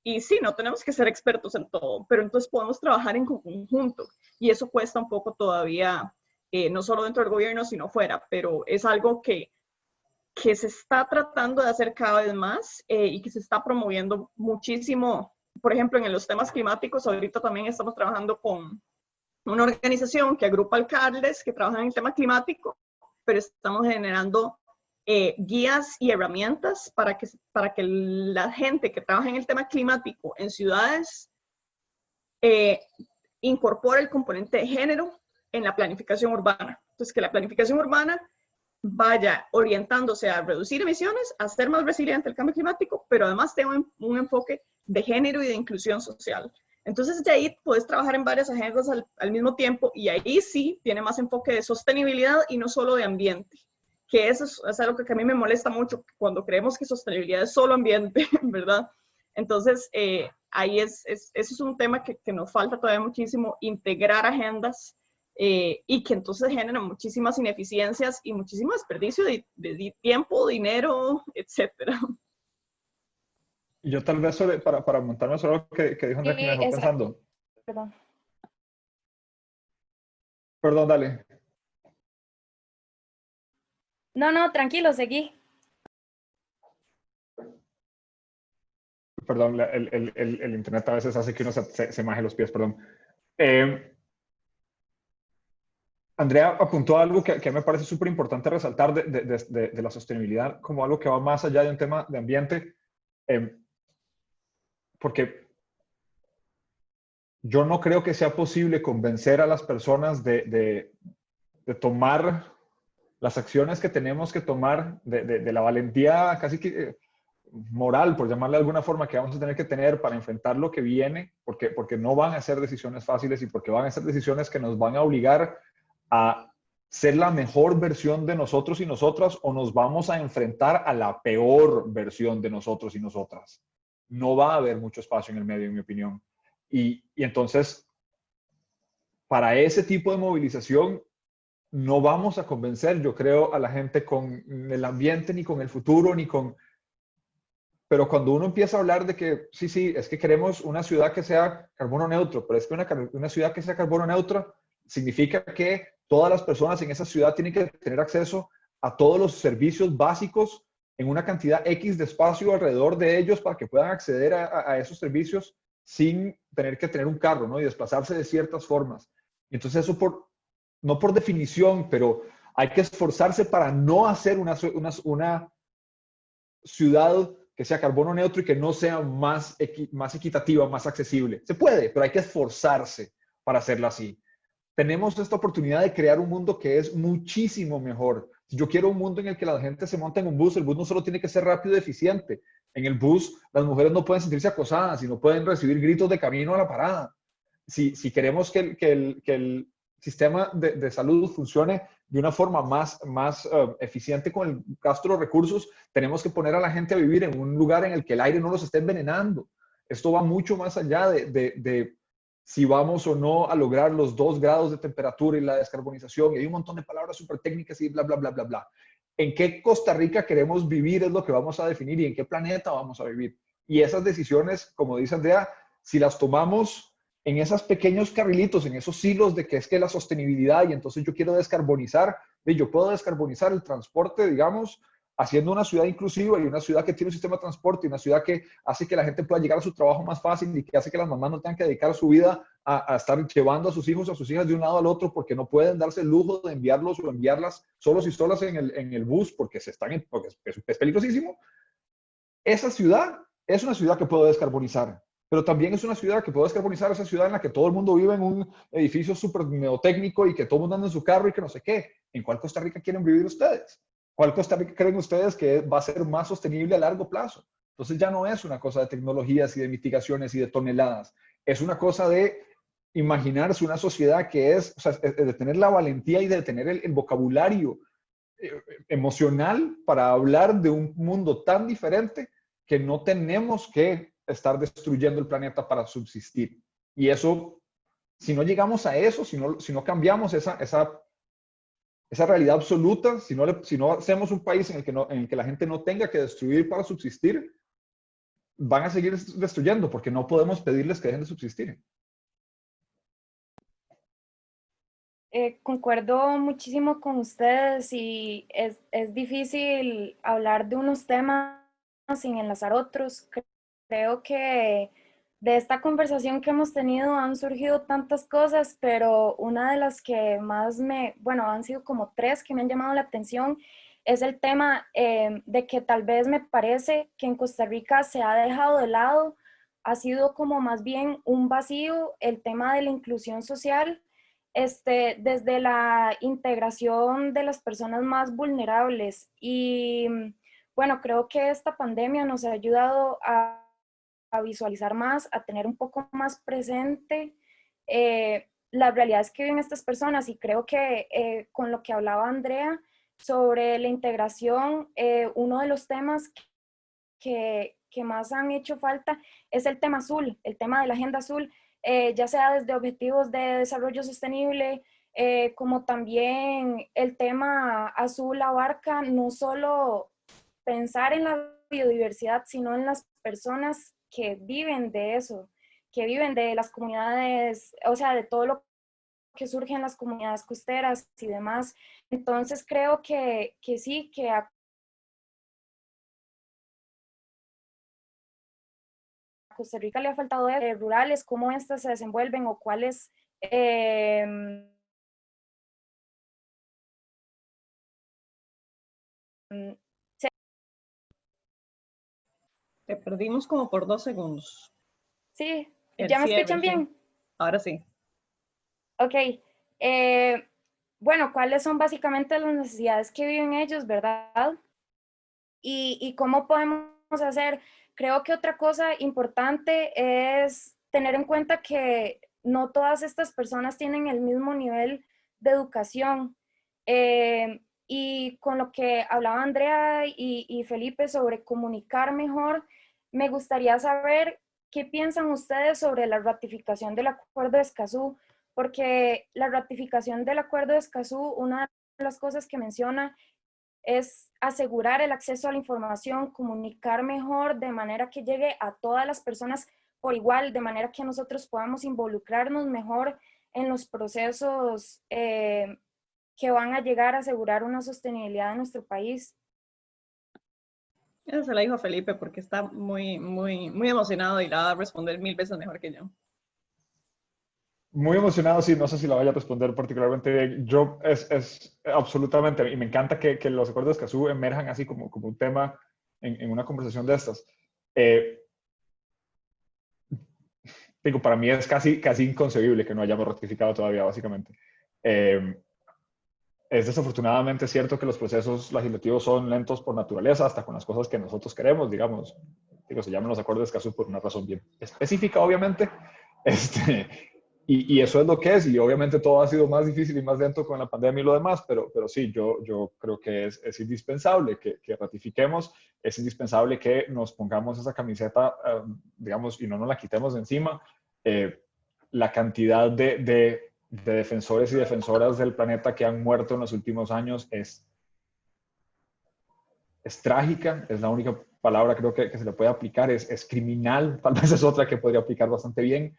Y sí, no tenemos que ser expertos en todo, pero entonces podemos trabajar en conjunto y eso cuesta un poco todavía, no solo dentro del gobierno, sino fuera, pero es algo que se está tratando de hacer cada vez más y que se está promoviendo muchísimo. Por ejemplo, en los temas climáticos, ahorita también estamos trabajando con una organización que agrupa alcaldes que trabajan en el tema climático, pero estamos generando guías y herramientas para que la gente que trabaja en el tema climático en ciudades incorpore el componente de género en la planificación urbana. Entonces, que la planificación urbana vaya orientándose a reducir emisiones, a ser más resiliente al cambio climático, pero además tenga un enfoque de género y de inclusión social. Entonces, de ahí puedes trabajar en varias agendas al mismo tiempo y ahí sí tiene más enfoque de sostenibilidad y no solo de ambiente, que eso es algo que a mí me molesta mucho cuando creemos que sostenibilidad es solo ambiente, ¿verdad? Entonces, ahí eso es un tema que nos falta todavía muchísimo, integrar agendas y que entonces generan muchísimas ineficiencias y muchísimo desperdicio de tiempo, dinero, etcétera. Yo tal vez para montarme sobre lo que dijo Andrea, que me dejó pensando. Perdón. Perdón, dale. No, tranquilo, seguí. Perdón, el internet a veces hace que uno se maje los pies, perdón. Andrea apuntó a algo que me parece súper importante resaltar de la sostenibilidad como algo que va más allá de un tema de ambiente, porque yo no creo que sea posible convencer a las personas de tomar las acciones que tenemos que tomar, de la valentía casi que moral, por llamarle de alguna forma, que vamos a tener que tener para enfrentar lo que viene, porque no van a ser decisiones fáciles y porque van a ser decisiones que nos van a obligar a ser la mejor versión de nosotros y nosotras, o nos vamos a enfrentar a la peor versión de nosotros y nosotras. No va a haber mucho espacio en el medio, en mi opinión. Y entonces, para ese tipo de movilización, no vamos a convencer, yo creo, a la gente con el ambiente, ni con el futuro, ni con pero cuando uno empieza a hablar de que, sí, sí, es que queremos una ciudad que sea carbono neutro, pero es que una ciudad que sea carbono neutra significa que todas las personas en esa ciudad tienen que tener acceso a todos los servicios básicos en una cantidad X de espacio alrededor de ellos para que puedan acceder a esos servicios sin tener que tener un carro, ¿no? Y desplazarse de ciertas formas. Entonces eso no por definición, pero hay que esforzarse para no hacer una ciudad que sea carbono neutro y que no sea más equitativa, más accesible. Se puede, pero hay que esforzarse para hacerla así. Tenemos esta oportunidad de crear un mundo que es muchísimo mejor. Si yo quiero un mundo en el que la gente se monta en un bus, el bus no solo tiene que ser rápido y eficiente. En el bus, las mujeres no pueden sentirse acosadas y no pueden recibir gritos de camino a la parada. Si queremos que el sistema de salud funcione de una forma más eficiente con el gasto de los recursos, tenemos que poner a la gente a vivir en un lugar en el que el aire no los esté envenenando. Esto va mucho más allá de si vamos o no a lograr los 2 grados de temperatura y la descarbonización. Y hay un montón de palabras súper técnicas y bla, bla, bla, bla, bla. ¿En qué Costa Rica queremos vivir? Es lo que vamos a definir y en qué planeta vamos a vivir. Y esas decisiones, como dice Andrea, si las tomamos en esos pequeños carrilitos, en esos hilos de que es que la sostenibilidad y entonces yo quiero descarbonizar, y yo puedo descarbonizar el transporte, digamos, haciendo una ciudad inclusiva y una ciudad que tiene un sistema de transporte y una ciudad que hace que la gente pueda llegar a su trabajo más fácil y que hace que las mamás no tengan que dedicar su vida a estar llevando a sus hijos o a sus hijas de un lado al otro porque no pueden darse el lujo de enviarlos o enviarlas solos y solas en el bus porque porque es peligrosísimo. Esa ciudad es una ciudad que puedo descarbonizar, pero también es una ciudad que puedo descarbonizar, esa ciudad en la que todo el mundo vive en un edificio súper neotécnico y que todo el mundo anda en su carro y que no sé qué. ¿En cuál Costa Rica quieren vivir ustedes? ¿Cuál Costa Rica creen ustedes que va a ser más sostenible a largo plazo? Entonces ya no es una cosa de tecnologías y de mitigaciones y de toneladas. Es una cosa de imaginarse una sociedad que es, o sea, de tener la valentía y de tener el vocabulario emocional para hablar de un mundo tan diferente que no tenemos que estar destruyendo el planeta para subsistir. Y eso, si no llegamos a eso, si no cambiamos esa realidad absoluta, si no hacemos un país en el que la gente no tenga que destruir para subsistir, van a seguir destruyendo porque no podemos pedirles que dejen de subsistir. Concuerdo muchísimo con ustedes y es difícil hablar de unos temas sin enlazar otros. Creo que de esta conversación que hemos tenido han surgido tantas cosas, pero una de las que más han sido como 3 que me han llamado la atención, es el tema de que tal vez me parece que en Costa Rica se ha dejado de lado, ha sido como más bien un vacío el tema de la inclusión social, desde la integración de las personas más vulnerables. Y bueno, creo que esta pandemia nos ha ayudado a visualizar más, a tener un poco más presente las realidades que viven estas personas. Y creo que con lo que hablaba Andrea sobre la integración, uno de los temas que más han hecho falta es el tema azul, el tema de la agenda azul, ya sea desde objetivos de desarrollo sostenible, como también el tema azul abarca no solo pensar en la biodiversidad, sino en las personas que viven de eso, que viven de las comunidades, o sea, de todo lo que surge en las comunidades costeras y demás. Entonces creo que sí, que a Costa Rica le ha faltado rurales, cómo estas se desenvuelven o cuáles Te perdimos como por 2 segundos. Sí, El ¿ya me cierre, escuchan bien? sí. Ahora sí. Ok. Bueno, ¿cuáles son básicamente las necesidades que viven ellos, verdad? Y cómo podemos hacer. Creo que otra cosa importante es tener en cuenta que no todas estas personas tienen el mismo nivel de educación. Y con lo que hablaba Andrea y Felipe sobre comunicar mejor, me gustaría saber qué piensan ustedes sobre la ratificación del Acuerdo de Escazú, porque la ratificación del Acuerdo de Escazú, una de las cosas que menciona es asegurar el acceso a la información, comunicar mejor de manera que llegue a todas las personas por igual, de manera que nosotros podamos involucrarnos mejor en los procesos que van a llegar a asegurar una sostenibilidad de nuestro país. Esa se la dijo a Felipe porque está muy emocionado y la va a responder 1000 veces mejor que yo. Muy emocionado, sí, no sé si la vaya a responder particularmente bien. Yo es absolutamente, y me encanta que los acuerdos de Escazú emerjan así como un tema en una conversación de estas. Digo, para mí es casi inconcebible que no hayamos ratificado todavía, básicamente. Es desafortunadamente cierto que los procesos legislativos son lentos por naturaleza, hasta con las cosas que nosotros queremos, digamos. Digo, se llaman los acuerdos de Escazú por una razón bien específica, obviamente. Y eso es lo que es, y obviamente todo ha sido más difícil y más lento con la pandemia y lo demás, pero sí, yo creo que es indispensable que ratifiquemos, es indispensable que nos pongamos esa camiseta, digamos, y no nos la quitemos de encima. La cantidad de defensores y defensoras del planeta que han muerto en los últimos años es trágica, es la única palabra creo que se le puede aplicar, es criminal, tal vez es otra que podría aplicar bastante bien.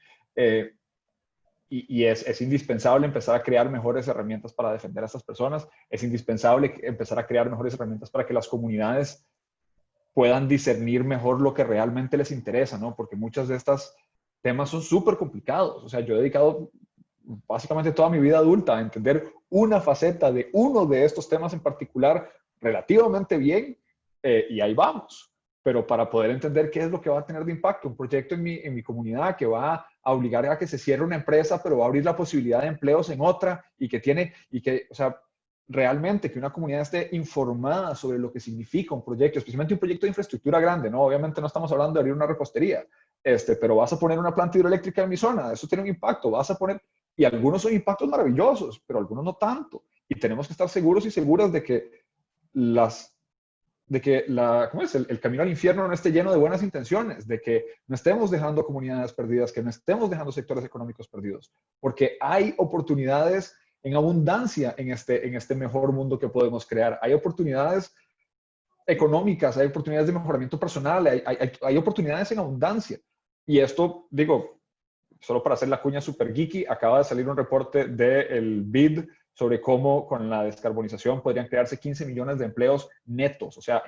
Y es indispensable empezar a crear mejores herramientas para defender a estas personas. Es indispensable empezar a crear mejores herramientas para que las comunidades puedan discernir mejor lo que realmente les interesa, ¿no? Porque muchos de estos temas son súper complicados. O sea, yo he dedicado básicamente toda mi vida adulta a entender una faceta de uno de estos temas en particular relativamente bien, y ahí vamos. Pero para poder entender qué es lo que va a tener de impacto un proyecto en mi comunidad que va a obligar a que se cierre una empresa, pero va a abrir la posibilidad de empleos en otra o sea, realmente que una comunidad esté informada sobre lo que significa un proyecto, especialmente un proyecto de infraestructura grande, ¿no? Obviamente no estamos hablando de abrir una repostería, pero vas a poner una planta hidroeléctrica en mi zona, eso tiene un impacto, y algunos son impactos maravillosos, pero algunos no tanto. Y tenemos que estar seguros y seguras de que el camino al infierno no esté lleno de buenas intenciones, de que no estemos dejando comunidades perdidas, que no estemos dejando sectores económicos perdidos, porque hay oportunidades en abundancia en este mejor mundo que podemos crear. Hay oportunidades económicas, hay oportunidades de mejoramiento personal, hay oportunidades en abundancia. Y esto, digo, solo para hacer la cuña super geeky, acaba de salir un reporte del BID sobre cómo con la descarbonización podrían crearse 15 millones de empleos netos, o sea,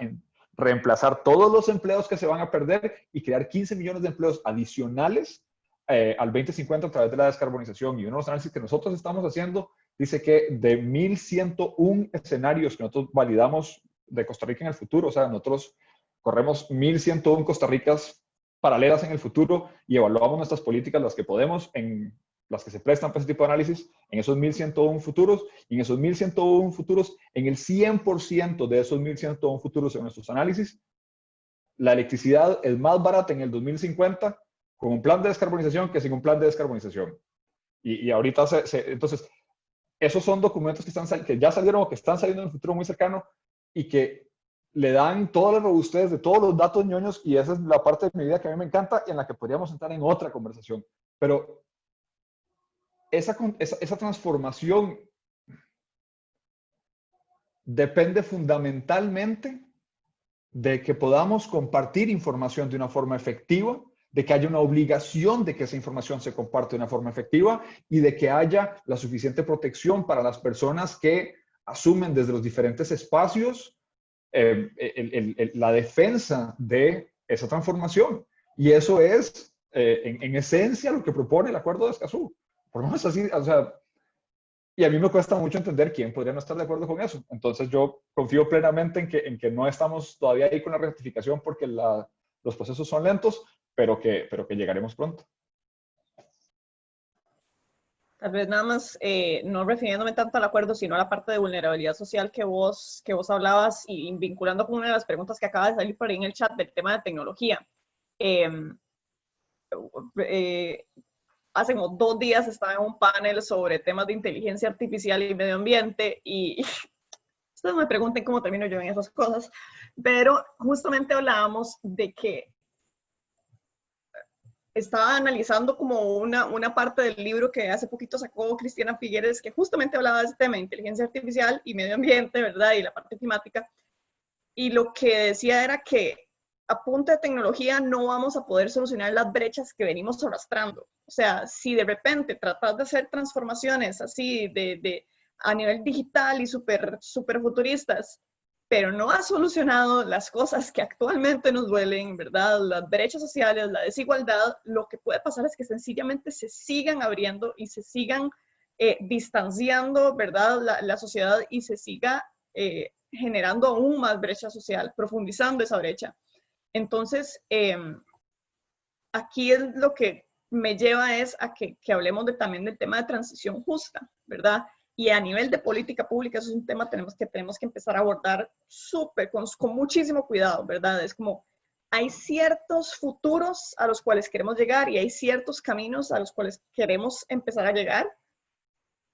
reemplazar todos los empleos que se van a perder y crear 15 millones de empleos adicionales al 2050 a través de la descarbonización. Y uno de los análisis que nosotros estamos haciendo dice que de 1,101 escenarios que nosotros validamos de Costa Rica en el futuro, o sea, nosotros corremos 1,101 Costa Ricas paralelas en el futuro y evaluamos nuestras políticas, las que podemos, en las que se prestan para ese tipo de análisis, en esos 1,101 futuros, y en esos 1,101 futuros, en el 100% de esos 1,101 futuros en nuestros análisis, la electricidad es más barata en el 2050 con un plan de descarbonización que sin un plan de descarbonización. Y ahorita, entonces, esos son documentos que ya salieron o que están saliendo en el futuro muy cercano y que le dan todas las robustez de todos los datos ñoños, y esa es la parte de mi vida que a mí me encanta y en la que podríamos entrar en otra conversación. Pero esa transformación depende fundamentalmente de que podamos compartir información de una forma efectiva, de que haya una obligación de que esa información se comparte de una forma efectiva y de que haya la suficiente protección para las personas que asumen desde los diferentes espacios la defensa de esa transformación. Y eso es, en esencia, lo que propone el Acuerdo de Escazú. Por lo menos así, o sea, y a mí me cuesta mucho entender quién podría no estar de acuerdo con eso. Entonces yo confío plenamente en que no estamos todavía ahí con la ratificación porque los procesos son lentos, pero que llegaremos pronto. Tal vez nada más, no refiriéndome tanto al acuerdo, sino a la parte de vulnerabilidad social que vos hablabas, y vinculando con una de las preguntas que acaba de salir por ahí en el chat del tema de tecnología. Hace como 2 días estaba en un panel sobre temas de inteligencia artificial y medio ambiente, y ustedes me pregunten cómo termino yo en esas cosas, pero justamente hablábamos de que estaba analizando como una parte del libro que hace poquito sacó Cristiana Figueres, que justamente hablaba de ese tema, inteligencia artificial y medio ambiente, ¿verdad? Y la parte climática. Y lo que decía era que a punta de tecnología no vamos a poder solucionar las brechas que venimos arrastrando. O sea, si de repente tratas de hacer transformaciones así a nivel digital y súper futuristas, pero no ha solucionado las cosas que actualmente nos duelen, ¿verdad? Las brechas sociales, la desigualdad, lo que puede pasar es que sencillamente se sigan abriendo y se sigan distanciando, ¿verdad? La sociedad y se siga generando aún más brecha social, profundizando esa brecha. Entonces, aquí es lo que me lleva es a que hablemos también del tema de transición justa, ¿verdad? Y a nivel de política pública, eso es un tema que tenemos que empezar a abordar con muchísimo cuidado, ¿verdad? Es como, hay ciertos futuros a los cuales queremos llegar y hay ciertos caminos a los cuales queremos empezar a llegar,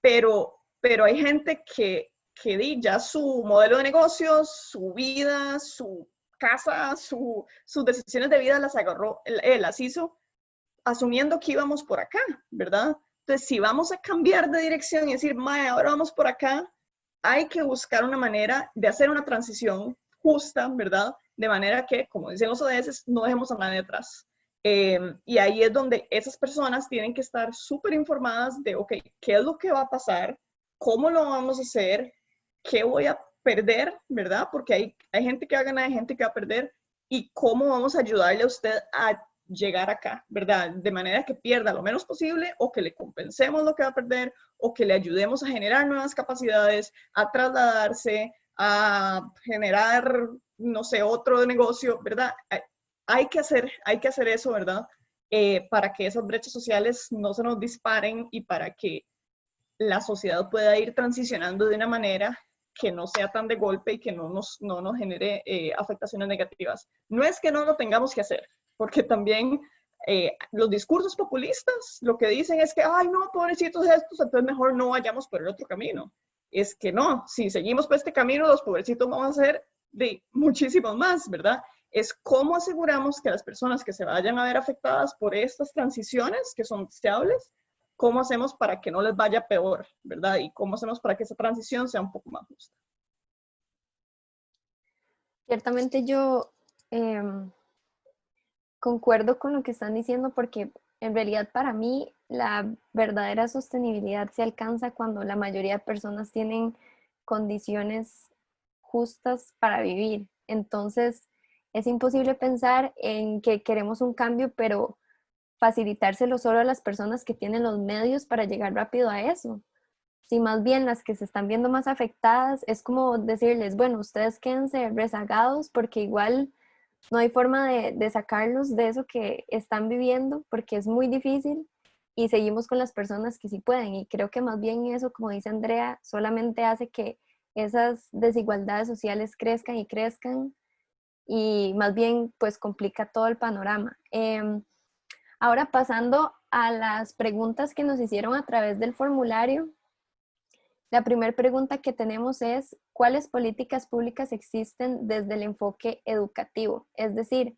pero hay gente que ya su modelo de negocios, su vida, su casa, sus decisiones de vida las agarró, las hizo asumiendo que íbamos por acá, ¿verdad? Entonces, si vamos a cambiar de dirección y decir, mae, ahora vamos por acá, hay que buscar una manera de hacer una transición justa, ¿verdad? De manera que, como dicen los ODS, no dejemos a nadie atrás. Y ahí es donde esas personas tienen que estar súper informadas de, ok, ¿qué es lo que va a pasar? ¿Cómo lo vamos a hacer? ¿Qué voy a perder? ¿Verdad? Porque hay gente que va a ganar, hay gente que va a perder. ¿Y cómo vamos a ayudarle a usted a llegar acá, ¿verdad? De manera que pierda lo menos posible o que le compensemos lo que va a perder o que le ayudemos a generar nuevas capacidades, a trasladarse, a generar, no sé, otro negocio, ¿verdad? Hay que hacer eso, ¿verdad? Para que esas brechas sociales no se nos disparen y para que la sociedad pueda ir transicionando de una manera que no sea tan de golpe y que no nos genere afectaciones negativas. No es que no lo tengamos que hacer, porque también los discursos populistas lo que dicen es que, ay, no, pobrecitos estos, entonces mejor no vayamos por el otro camino. Es que no, si seguimos por este camino, los pobrecitos vamos a ser de muchísimos más, ¿verdad? Es cómo aseguramos que las personas que se vayan a ver afectadas por estas transiciones, que son deseables, cómo hacemos para que no les vaya peor, ¿verdad? Y cómo hacemos para que esa transición sea un poco más justa. Ciertamente yo concuerdo con lo que están diciendo porque en realidad para mí la verdadera sostenibilidad se alcanza cuando la mayoría de personas tienen condiciones justas para vivir. Entonces es imposible pensar en que queremos un cambio, pero facilitárselo solo a las personas que tienen los medios para llegar rápido a eso. Si más bien las que se están viendo más afectadas es como decirles, bueno, ustedes quédense rezagados porque igual no hay forma de sacarlos de eso que están viviendo porque es muy difícil y seguimos con las personas que sí pueden. Y creo que más bien eso, como dice Andrea, solamente hace que esas desigualdades sociales crezcan y crezcan y más bien pues complica todo el panorama. Ahora pasando a las preguntas que nos hicieron a través del formulario. La primera pregunta que tenemos es, ¿cuáles políticas públicas existen desde el enfoque educativo? Es decir,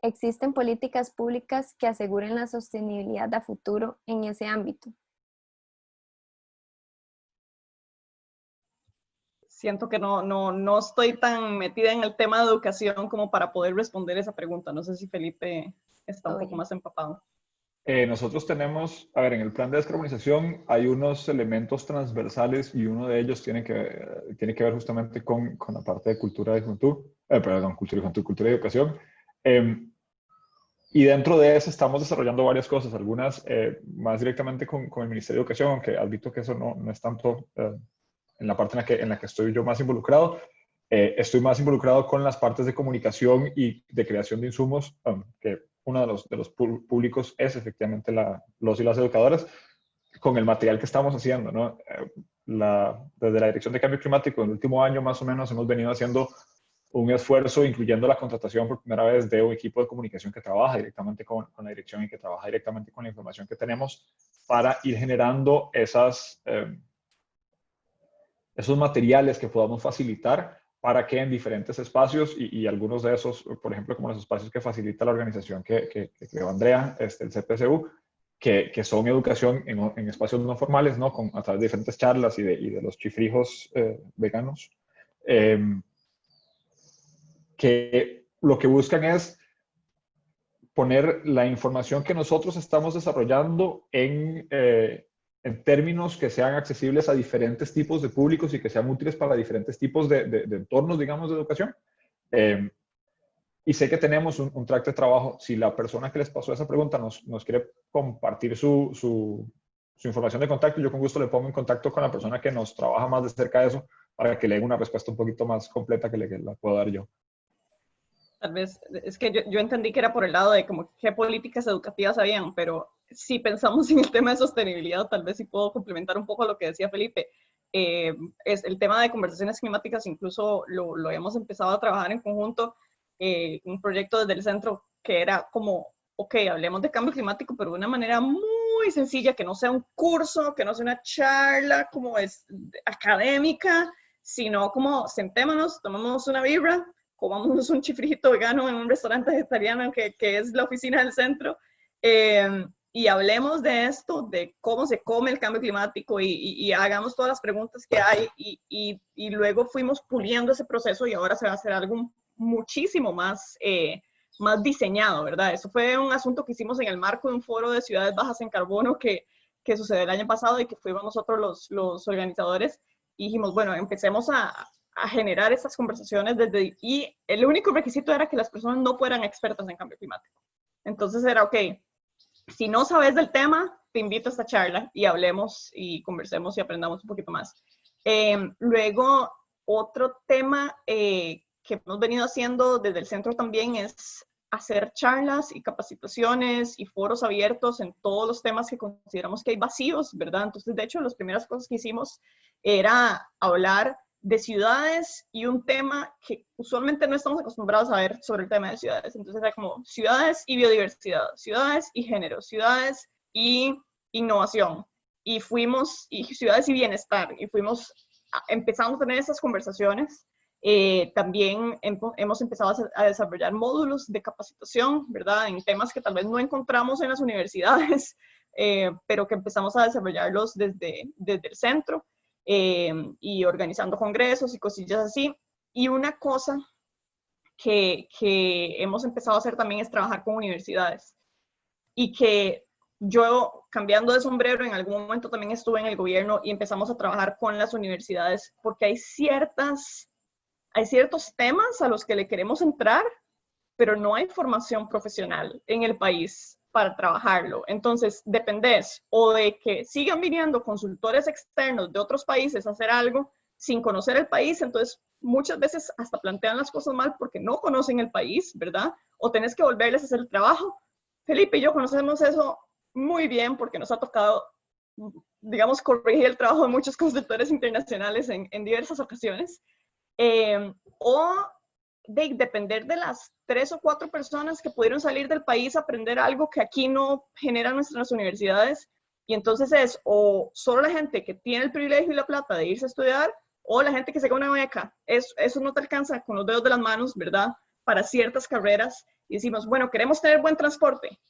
¿existen políticas públicas que aseguren la sostenibilidad a futuro en ese ámbito? Siento que no estoy tan metida en el tema de educación como para poder responder esa pregunta. No sé si Felipe está un poco más empapado. Nosotros tenemos, a ver, en el plan de descarbonización hay unos elementos transversales y uno de ellos tiene que ver justamente con la parte de cultura y juventud, cultura y educación. Y dentro de eso estamos desarrollando varias cosas, algunas más directamente con el Ministerio de Educación, aunque admito que eso no es tanto en la parte en la que estoy yo más involucrado. Estoy más involucrado con las partes de comunicación y de creación de insumos, que uno de los públicos es efectivamente los y las educadoras, con el material que estamos haciendo, ¿no? Desde la Dirección de Cambio Climático, en el último año más o menos hemos venido haciendo un esfuerzo, incluyendo la contratación por primera vez de un equipo de comunicación que trabaja directamente con la dirección y que trabaja directamente con la información que tenemos para ir generando esos materiales que podamos facilitar para que en diferentes espacios, y algunos de esos, por ejemplo, como los espacios que facilita la organización que creó Andrea, el CPCU, que son educación en espacios no formales, ¿no? A través de diferentes charlas y de los chifrijos veganos, que lo que buscan es poner la información que nosotros estamos desarrollando en términos que sean accesibles a diferentes tipos de públicos y que sean útiles para diferentes tipos de entornos, digamos, de educación. Y sé que tenemos un track de trabajo. Si la persona que les pasó esa pregunta nos quiere compartir su información de contacto, yo con gusto le pongo en contacto con la persona que nos trabaja más de cerca de eso para que le dé una respuesta un poquito más completa que la puedo dar yo. Tal vez, es que yo entendí que era por el lado de como qué políticas educativas habían, pero si pensamos en el tema de sostenibilidad, tal vez sí puedo complementar un poco lo que decía Felipe. Es el tema de conversaciones climáticas, incluso lo habíamos empezado a trabajar en conjunto, un proyecto desde el centro que era como, ok, hablemos de cambio climático, pero de una manera muy sencilla, que no sea un curso, que no sea una charla como es académica, sino como sentémonos, tomamos una birra, comamos un chifrito vegano en un restaurante vegetariano que es la oficina del centro, y hablemos de esto, de cómo se come el cambio climático y hagamos todas las preguntas que hay y luego fuimos puliendo ese proceso y ahora se va a hacer algo muchísimo más, más diseñado, ¿verdad? Eso fue un asunto que hicimos en el marco de un foro de ciudades bajas en carbono que sucedió el año pasado y que fuimos nosotros los organizadores y dijimos, bueno, empecemos a generar estas conversaciones y el único requisito era que las personas no fueran expertas en cambio climático. Entonces era, ok, si no sabes del tema, te invito a esta charla y hablemos y conversemos y aprendamos un poquito más. Luego, otro tema que hemos venido haciendo desde el centro también es hacer charlas y capacitaciones y foros abiertos en todos los temas que consideramos que hay vacíos, ¿verdad? Entonces, de hecho, las primeras cosas que hicimos era hablar de ciudades y un tema que usualmente no estamos acostumbrados a ver sobre el tema de ciudades. Entonces era como ciudades y biodiversidad, ciudades y género, ciudades y innovación, y ciudades y bienestar, y fuimos empezando a tener esas conversaciones. También hemos empezado a desarrollar módulos de capacitación, ¿verdad? En temas que tal vez no encontramos en las universidades, pero que empezamos a desarrollarlos desde el centro. Y organizando congresos y cosillas así. Y una cosa que hemos empezado a hacer también es trabajar con universidades. Y que yo, cambiando de sombrero, en algún momento también estuve en el gobierno y empezamos a trabajar con las universidades porque hay ciertos temas a los que le queremos entrar, pero no hay formación profesional en el país para trabajarlo. Entonces, dependés o de que sigan viniendo consultores externos de otros países a hacer algo sin conocer el país, entonces muchas veces hasta plantean las cosas mal porque no conocen el país, ¿verdad? O tenés que volverles a hacer el trabajo. Felipe y yo conocemos eso muy bien porque nos ha tocado, digamos, corregir el trabajo de muchos consultores internacionales en diversas ocasiones. O de depender de las 3 o 4 personas que pudieron salir del país a aprender algo que aquí no generan nuestras universidades, y entonces es o solo la gente que tiene el privilegio y la plata de irse a estudiar, o la gente que se gana una beca. Eso no te alcanza con los dedos de las manos, ¿verdad? Para ciertas carreras, y decimos, bueno, queremos tener buen transporte.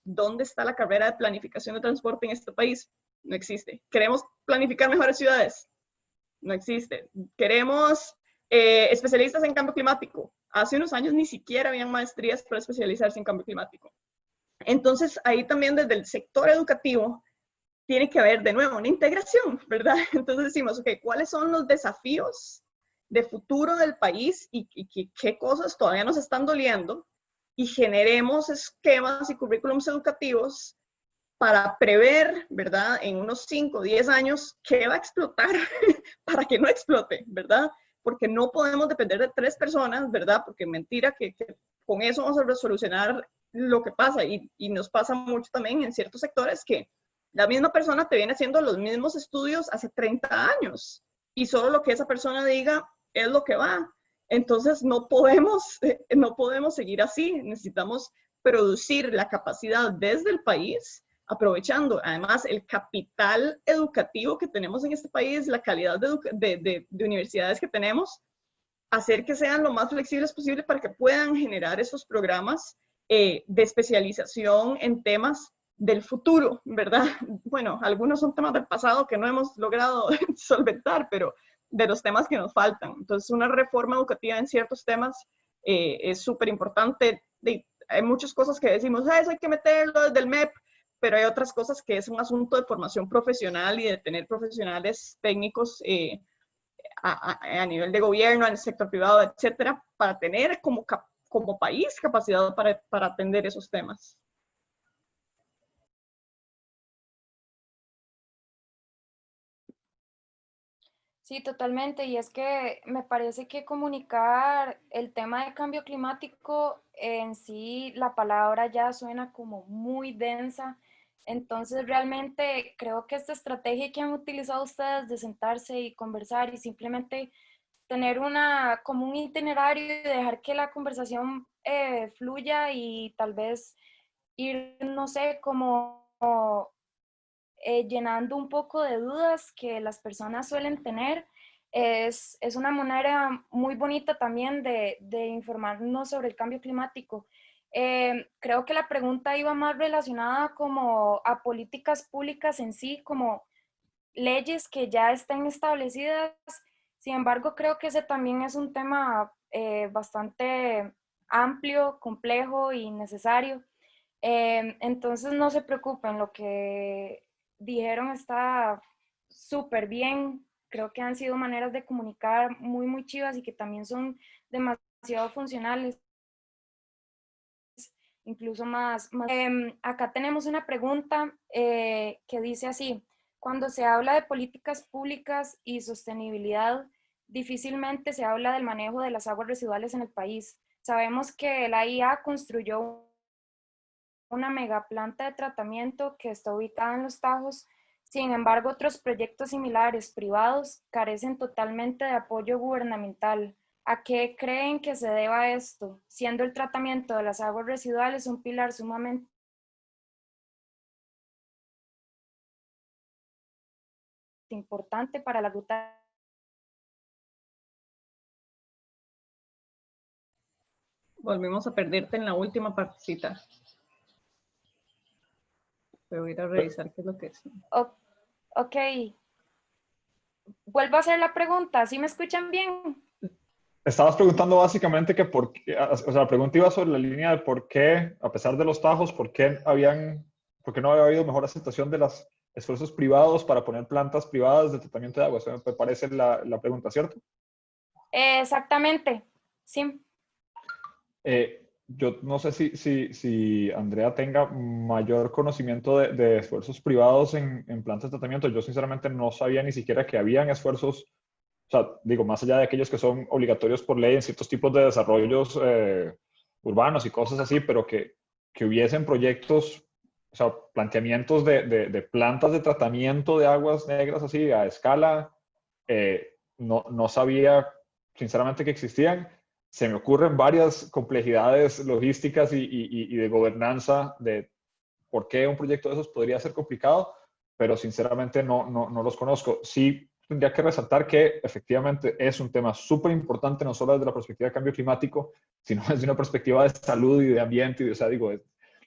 ¿Dónde está la carrera de planificación de transporte en este país? No existe. ¿Queremos planificar mejores ciudades? No existe. ¿Queremos especialistas en cambio climático? Hace unos años ni siquiera habían maestrías para especializarse en cambio climático. Entonces, ahí también desde el sector educativo tiene que haber de nuevo una integración, ¿verdad? Entonces decimos, ok, ¿cuáles son los desafíos de futuro del país y qué cosas todavía nos están doliendo? Y generemos esquemas y currículums educativos para prever, ¿verdad? En unos 5 o 10 años, ¿qué va a explotar para que no explote, ¿verdad? Porque no podemos depender de 3 personas, ¿verdad? Porque mentira que con eso vamos a resolucionar lo que pasa. Y nos pasa mucho también en ciertos sectores que la misma persona te viene haciendo los mismos estudios hace 30 años y solo lo que esa persona diga es lo que va. Entonces no podemos seguir así. Necesitamos producir la capacidad desde el país, aprovechando además el capital educativo que tenemos en este país, la calidad de universidades que tenemos, hacer que sean lo más flexibles posible para que puedan generar esos programas de especialización en temas del futuro, ¿verdad? Bueno, algunos son temas del pasado que no hemos logrado solventar, pero de los temas que nos faltan. Entonces, una reforma educativa en ciertos temas es súper importante. Hay muchas cosas que decimos, eso hay que meterlo desde el MEP, pero hay otras cosas que es un asunto de formación profesional y de tener profesionales técnicos a nivel de gobierno, en el sector privado, etcétera, para tener como país capacidad para atender esos temas. Sí, totalmente. Y es que me parece que comunicar el tema de cambio climático en sí, la palabra ya suena como muy densa. Entonces, realmente creo que esta estrategia que han utilizado ustedes de sentarse y conversar y simplemente tener como un itinerario y dejar que la conversación fluya y tal vez ir, no sé, como llenando un poco de dudas que las personas suelen tener. Es una manera muy bonita también de informarnos sobre el cambio climático. Creo que la pregunta iba más relacionada como a políticas públicas en sí, como leyes que ya estén establecidas. Sin embargo, creo que ese también es un tema bastante amplio, complejo y necesario. Entonces, no se preocupen, lo que dijeron está súper bien. Creo que han sido maneras de comunicar muy, muy chivas y que también son demasiado funcionales, incluso más. Acá tenemos una pregunta que dice así: cuando se habla de políticas públicas y sostenibilidad, difícilmente se habla del manejo de las aguas residuales en el país. Sabemos que la IA construyó una mega planta de tratamiento que está ubicada en Los Tajos. Sin embargo, otros proyectos similares privados carecen totalmente de apoyo gubernamental. ¿A qué creen que se deba esto? Siendo el tratamiento de las aguas residuales un pilar sumamente importante para la ruta. Volvimos a perderte en la última partecita. Pero voy a ir a revisar qué es lo que es. Ok. Vuelvo a hacer la pregunta. ¿Sí me escuchan bien? Estabas preguntando básicamente que por qué, o sea, la pregunta iba sobre la línea de por qué, a pesar de los tajos, por qué no había habido mejor aceptación de los esfuerzos privados para poner plantas privadas de tratamiento de agua. Eso me parece la pregunta, ¿cierto? Exactamente. Sí. Yo no sé si Andrea tenga mayor conocimiento de esfuerzos privados en plantas de tratamiento. Yo sinceramente no sabía ni siquiera que habían esfuerzos, o sea, digo, más allá de aquellos que son obligatorios por ley en ciertos tipos de desarrollos urbanos y cosas así, pero que hubiesen proyectos, o sea, planteamientos de plantas de tratamiento de aguas negras así a escala, no sabía sinceramente que existían. Se me ocurren varias complejidades logísticas y de gobernanza de por qué un proyecto de esos podría ser complicado, pero sinceramente no los conozco. Sí tendría que resaltar que efectivamente es un tema súper importante, no solo desde la perspectiva de cambio climático, sino desde una perspectiva de salud y de ambiente. O sea, digo,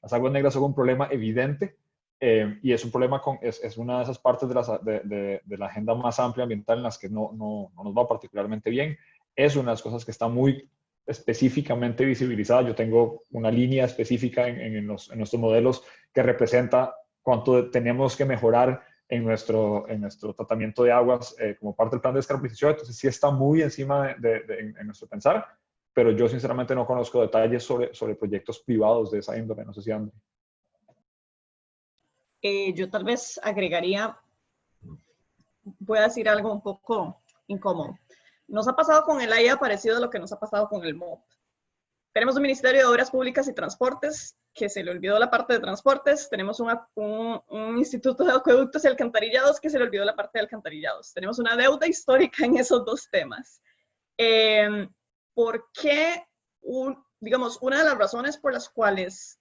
las aguas negras son un problema evidente y es un problema es una de esas partes de la agenda más amplia ambiental en las que no nos va particularmente bien. Es una de las cosas que está muy específicamente visibilizada. Yo tengo una línea específica en nuestros modelos que representa cuánto tenemos que mejorar en nuestro tratamiento de aguas como parte del plan de descarbonización. Entonces sí está muy encima en nuestro pensar, pero yo sinceramente no conozco detalles sobre proyectos privados de esa índole. No sé si André. Yo tal vez agregaría, voy a decir algo un poco incómodo. Nos ha pasado con el AIA parecido a lo que nos ha pasado con el MOP. Tenemos un Ministerio de Obras Públicas y Transportes que se le olvidó la parte de transportes. Tenemos un Instituto de Acueductos y Alcantarillados que se le olvidó la parte de alcantarillados. Tenemos una deuda histórica en esos dos temas. ¿Por qué, digamos, una de las razones por las cuales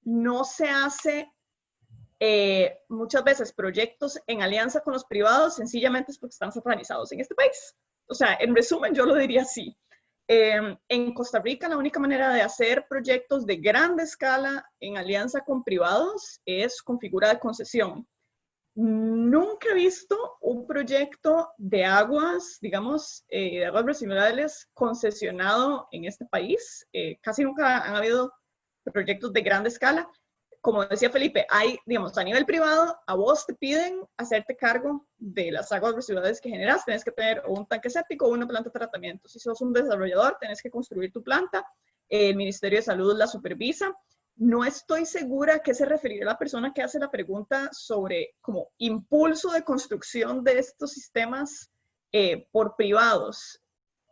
no se hace muchas veces proyectos en alianza con los privados sencillamente es porque están satanizados en este país? O sea, en resumen, yo lo diría así. En Costa Rica, la única manera de hacer proyectos de grande escala en alianza con privados es con figura de concesión. Nunca he visto un proyecto de aguas, digamos, de aguas residuales concesionado en este país. Casi nunca han habido proyectos de grande escala. Como decía Felipe, hay, digamos, a nivel privado, a vos te piden hacerte cargo de las aguas residuales que generas. Tienes que tener un tanque séptico o una planta de tratamiento. Si sos un desarrollador, tienes que construir tu planta. El Ministerio de Salud la supervisa. No estoy segura a qué se referirá la persona que hace la pregunta sobre como impulso de construcción de estos sistemas por privados,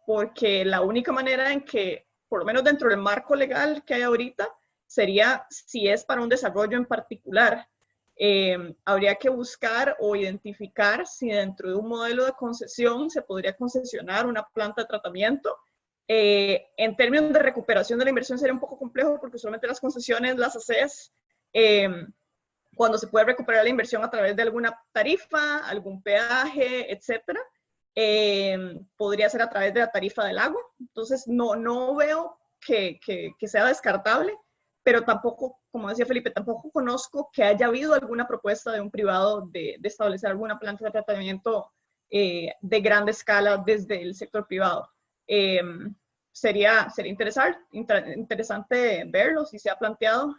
porque la única manera en que, por lo menos dentro del marco legal que hay ahorita, sería si es para un desarrollo en particular. Habría que buscar o identificar si dentro de un modelo de concesión se podría concesionar una planta de tratamiento. En términos de recuperación de la inversión sería un poco complejo porque usualmente las concesiones las haces cuando se puede recuperar la inversión a través de alguna tarifa, algún peaje, etcétera. Podría ser a través de la tarifa del agua. Entonces no veo que sea descartable, pero tampoco, como decía Felipe, tampoco conozco que haya habido alguna propuesta de un privado de establecer alguna planta de tratamiento de grande escala desde el sector privado. Sería interesante verlo si se ha planteado,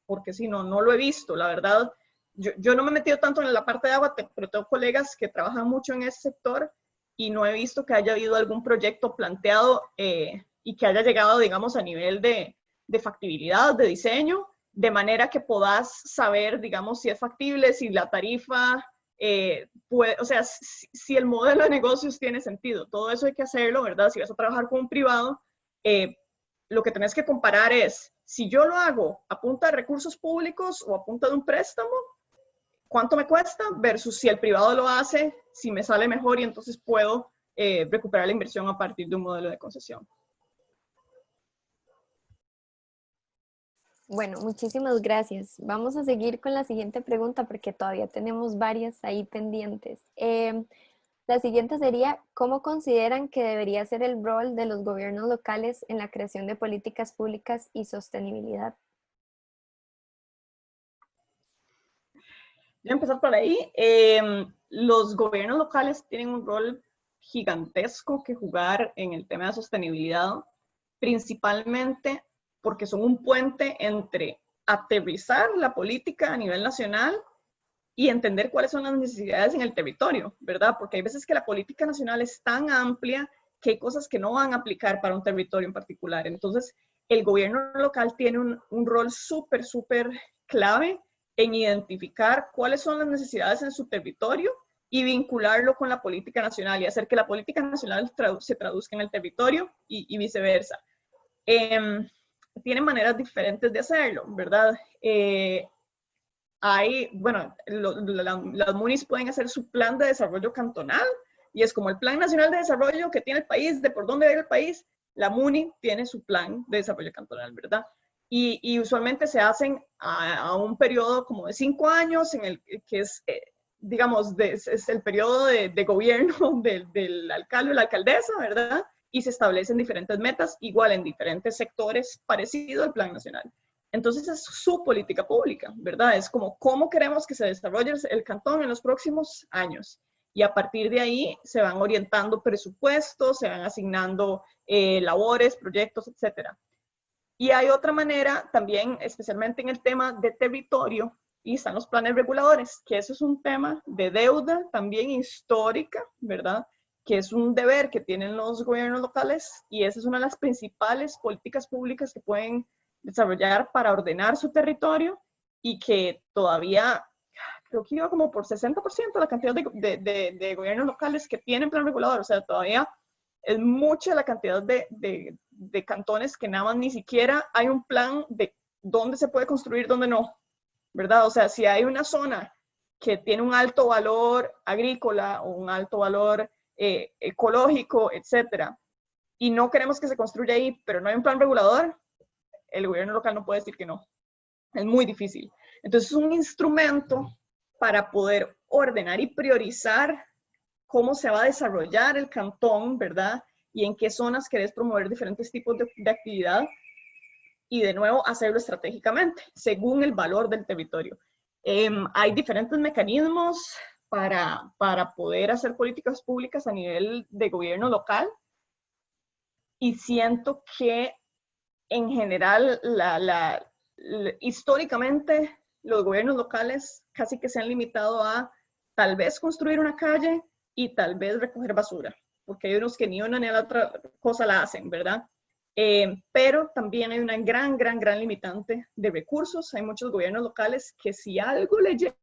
porque si no lo he visto, la verdad. Yo no me he metido tanto en la parte de agua, pero tengo colegas que trabajan mucho en ese sector y no he visto que haya habido algún proyecto planteado y que haya llegado, digamos, a nivel de factibilidad, de diseño, de manera que puedas saber, digamos, si es factible, si la tarifa, o sea, si el modelo de negocios tiene sentido. Todo eso hay que hacerlo, ¿verdad? Si vas a trabajar con un privado, lo que tenés que comparar es, si yo lo hago a punta de recursos públicos o a punta de un préstamo, ¿cuánto me cuesta? Versus si el privado lo hace, si me sale mejor y entonces puedo recuperar la inversión a partir de un modelo de concesión. Bueno, muchísimas gracias. Vamos a seguir con la siguiente pregunta porque todavía tenemos varias ahí pendientes. La siguiente sería, ¿cómo consideran que debería ser el rol de los gobiernos locales en la creación de políticas públicas y sostenibilidad? Voy a empezar por ahí. Los gobiernos locales tienen un rol gigantesco que jugar en el tema de sostenibilidad, principalmente porque son un puente entre aterrizar la política a nivel nacional y entender cuáles son las necesidades en el territorio, ¿verdad? Porque hay veces que la política nacional es tan amplia que hay cosas que no van a aplicar para un territorio en particular. Entonces, el gobierno local tiene un rol súper clave en identificar cuáles son las necesidades en su territorio y vincularlo con la política nacional y hacer que la política nacional se traduzca en el territorio y viceversa. Tienen maneras diferentes de hacerlo, ¿verdad? Bueno, las MUNIs pueden hacer su plan de desarrollo cantonal y es como el Plan Nacional de Desarrollo que tiene el país, de por dónde va el país, la MUNI tiene su plan de desarrollo cantonal, ¿verdad? Y usualmente se hacen a un periodo como de 5 años, en el que es, digamos, es el periodo de gobierno del alcalde o la alcaldesa, ¿verdad? Y se establecen diferentes metas, igual en diferentes sectores, parecido al Plan Nacional. Entonces es su política pública, ¿verdad? Es como cómo queremos que se desarrolle el cantón en los próximos años. Y a partir de ahí se van orientando presupuestos, se van asignando labores, proyectos, etcétera. Y hay otra manera también, especialmente en el tema de territorio, y están los planes reguladores, que eso es un tema de deuda también histórica, ¿verdad? Que es un deber que tienen los gobiernos locales y esa es una de las principales políticas públicas que pueden desarrollar para ordenar su territorio y que todavía, creo que iba como por 60% la cantidad de gobiernos locales que tienen plan regulador, o sea, todavía es mucha la cantidad de cantones que nada más ni siquiera hay un plan de dónde se puede construir, dónde no, ¿verdad? O sea, si hay una zona que tiene un alto valor agrícola o un alto valor ecológico, etcétera, y no queremos que se construya ahí, pero no hay un plan regulador, el gobierno local no puede decir que no. Es muy difícil. Entonces es un instrumento para poder ordenar y priorizar cómo se va a desarrollar el cantón, ¿verdad? y en qué zonas querés promover diferentes tipos de actividad, y de nuevo hacerlo estratégicamente, según el valor del territorio. Hay diferentes mecanismos para poder hacer políticas públicas a nivel de gobierno local, y siento que en general, históricamente, los gobiernos locales casi que se han limitado a tal vez construir una calle y tal vez recoger basura, porque hay unos que ni una ni la otra cosa la hacen, ¿verdad? Pero también hay una gran limitante de recursos. Hay muchos gobiernos locales que si algo le llega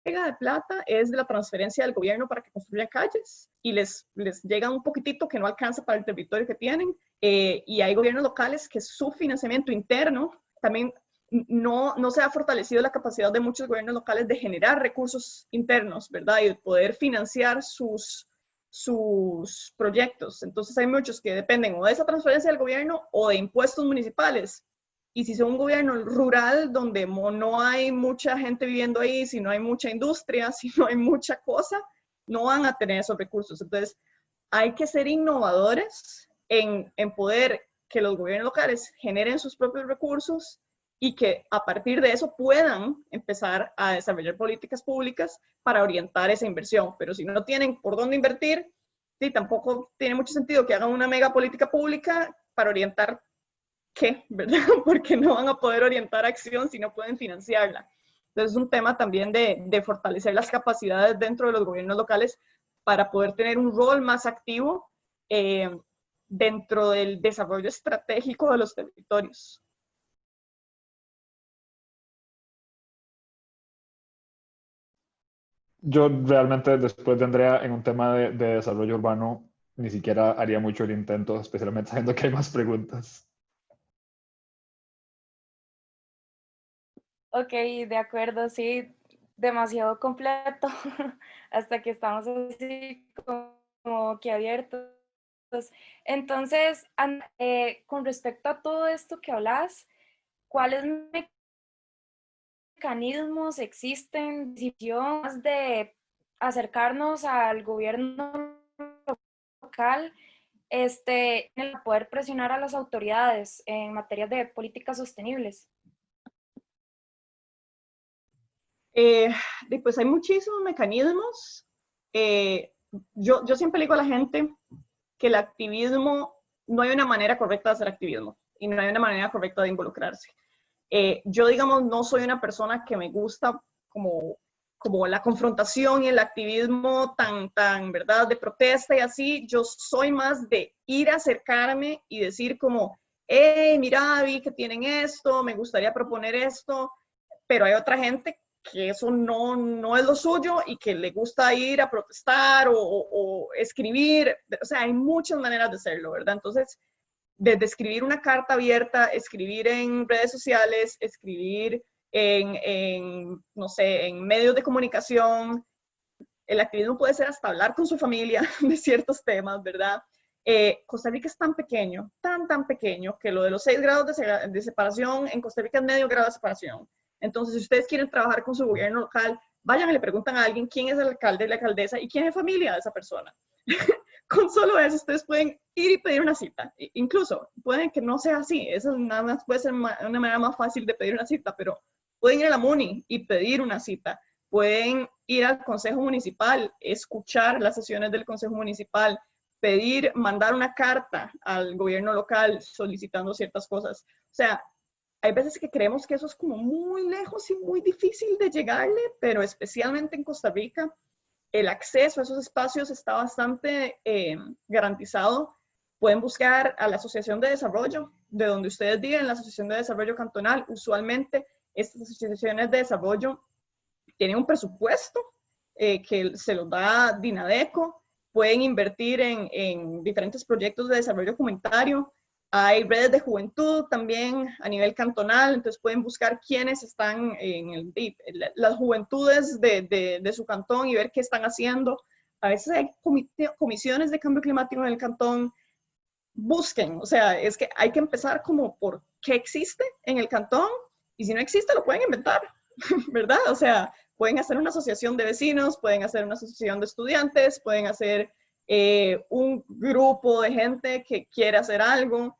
de plata es de la transferencia del gobierno para que construyan calles, y les llega un poquitito que no alcanza para el territorio que tienen, y hay gobiernos locales que su financiamiento interno también no se ha fortalecido la capacidad de muchos gobiernos locales de generar recursos internos, ¿verdad? Y de poder financiar sus proyectos. Entonces hay muchos que dependen o de esa transferencia del gobierno o de impuestos municipales. Y si son un gobierno rural donde no hay mucha gente viviendo ahí, si no hay mucha industria, si no hay mucha cosa, no van a tener esos recursos. Entonces hay que ser innovadores en poder que los gobiernos locales generen sus propios recursos y que a partir de eso puedan empezar a desarrollar políticas públicas para orientar esa inversión. Pero si no tienen por dónde invertir, sí, tampoco tiene mucho sentido que hagan una mega política pública para orientar qué, ¿verdad? Porque no van a poder orientar acción si no pueden financiarla. Entonces es un tema también de fortalecer las capacidades dentro de los gobiernos locales para poder tener un rol más activo dentro del desarrollo estratégico de los territorios. Yo realmente, después de Andrea, en un tema de desarrollo urbano, ni siquiera haría mucho el intento, especialmente sabiendo que hay más preguntas. Ok, de acuerdo, sí, demasiado completo, hasta que estamos así como que abiertos. Entonces, con respecto a todo esto que hablas, ¿cuáles mecanismos existen de acercarnos al gobierno local, para poder presionar a las autoridades en materia de políticas sostenibles? Pues hay muchísimos mecanismos. Yo siempre le digo a la gente que el activismo, no hay una manera correcta de hacer activismo y no hay una manera correcta de involucrarse. Yo, digamos, no soy una persona que me gusta como la confrontación y el activismo tan, ¿verdad?, de protesta y así. Yo soy más de ir a acercarme y decir como, hey, mira, vi que tienen esto, me gustaría proponer esto, pero hay otra gente que eso no es lo suyo y que le gusta ir a protestar o escribir. O sea, hay muchas maneras de hacerlo, ¿verdad? Entonces, desde escribir una carta abierta, escribir en redes sociales, escribir no sé, en medios de comunicación. El activismo puede ser hasta hablar con su familia de ciertos temas, ¿verdad? Costa Rica es tan pequeño, tan pequeño, que lo de los 6 grados de separación en Costa Rica es medio grado de separación. Entonces, si ustedes quieren trabajar con su gobierno local, vayan y le preguntan a alguien quién es el alcalde y la alcaldesa y quién es familia de esa persona. Con solo eso, ustedes pueden ir y pedir una cita. Incluso, pueden que no sea así. Eso nada más puede ser una manera más fácil de pedir una cita, pero pueden ir a la MUNI y pedir una cita. Pueden ir al Consejo Municipal, escuchar las sesiones del Consejo Municipal, mandar una carta al gobierno local solicitando ciertas cosas. O sea, hay veces que creemos que eso es como muy lejos y muy difícil de llegarle, pero especialmente en Costa Rica, el acceso a esos espacios está bastante garantizado. Pueden buscar a la Asociación de Desarrollo, de donde ustedes viven, la Asociación de Desarrollo Cantonal. Usualmente estas asociaciones de desarrollo tienen un presupuesto que se los da Dinadeco. Pueden invertir en diferentes proyectos de desarrollo comunitario. Hay redes de juventud también a nivel cantonal, entonces pueden buscar quiénes están en las juventudes de su cantón y ver qué están haciendo. A veces hay comisiones de cambio climático en el cantón. Busquen, o sea, es que hay que empezar como por qué existe en el cantón, y si no existe lo pueden inventar, ¿verdad? O sea, pueden hacer una asociación de vecinos, pueden hacer una asociación de estudiantes, pueden hacer un grupo de gente que quiere hacer algo,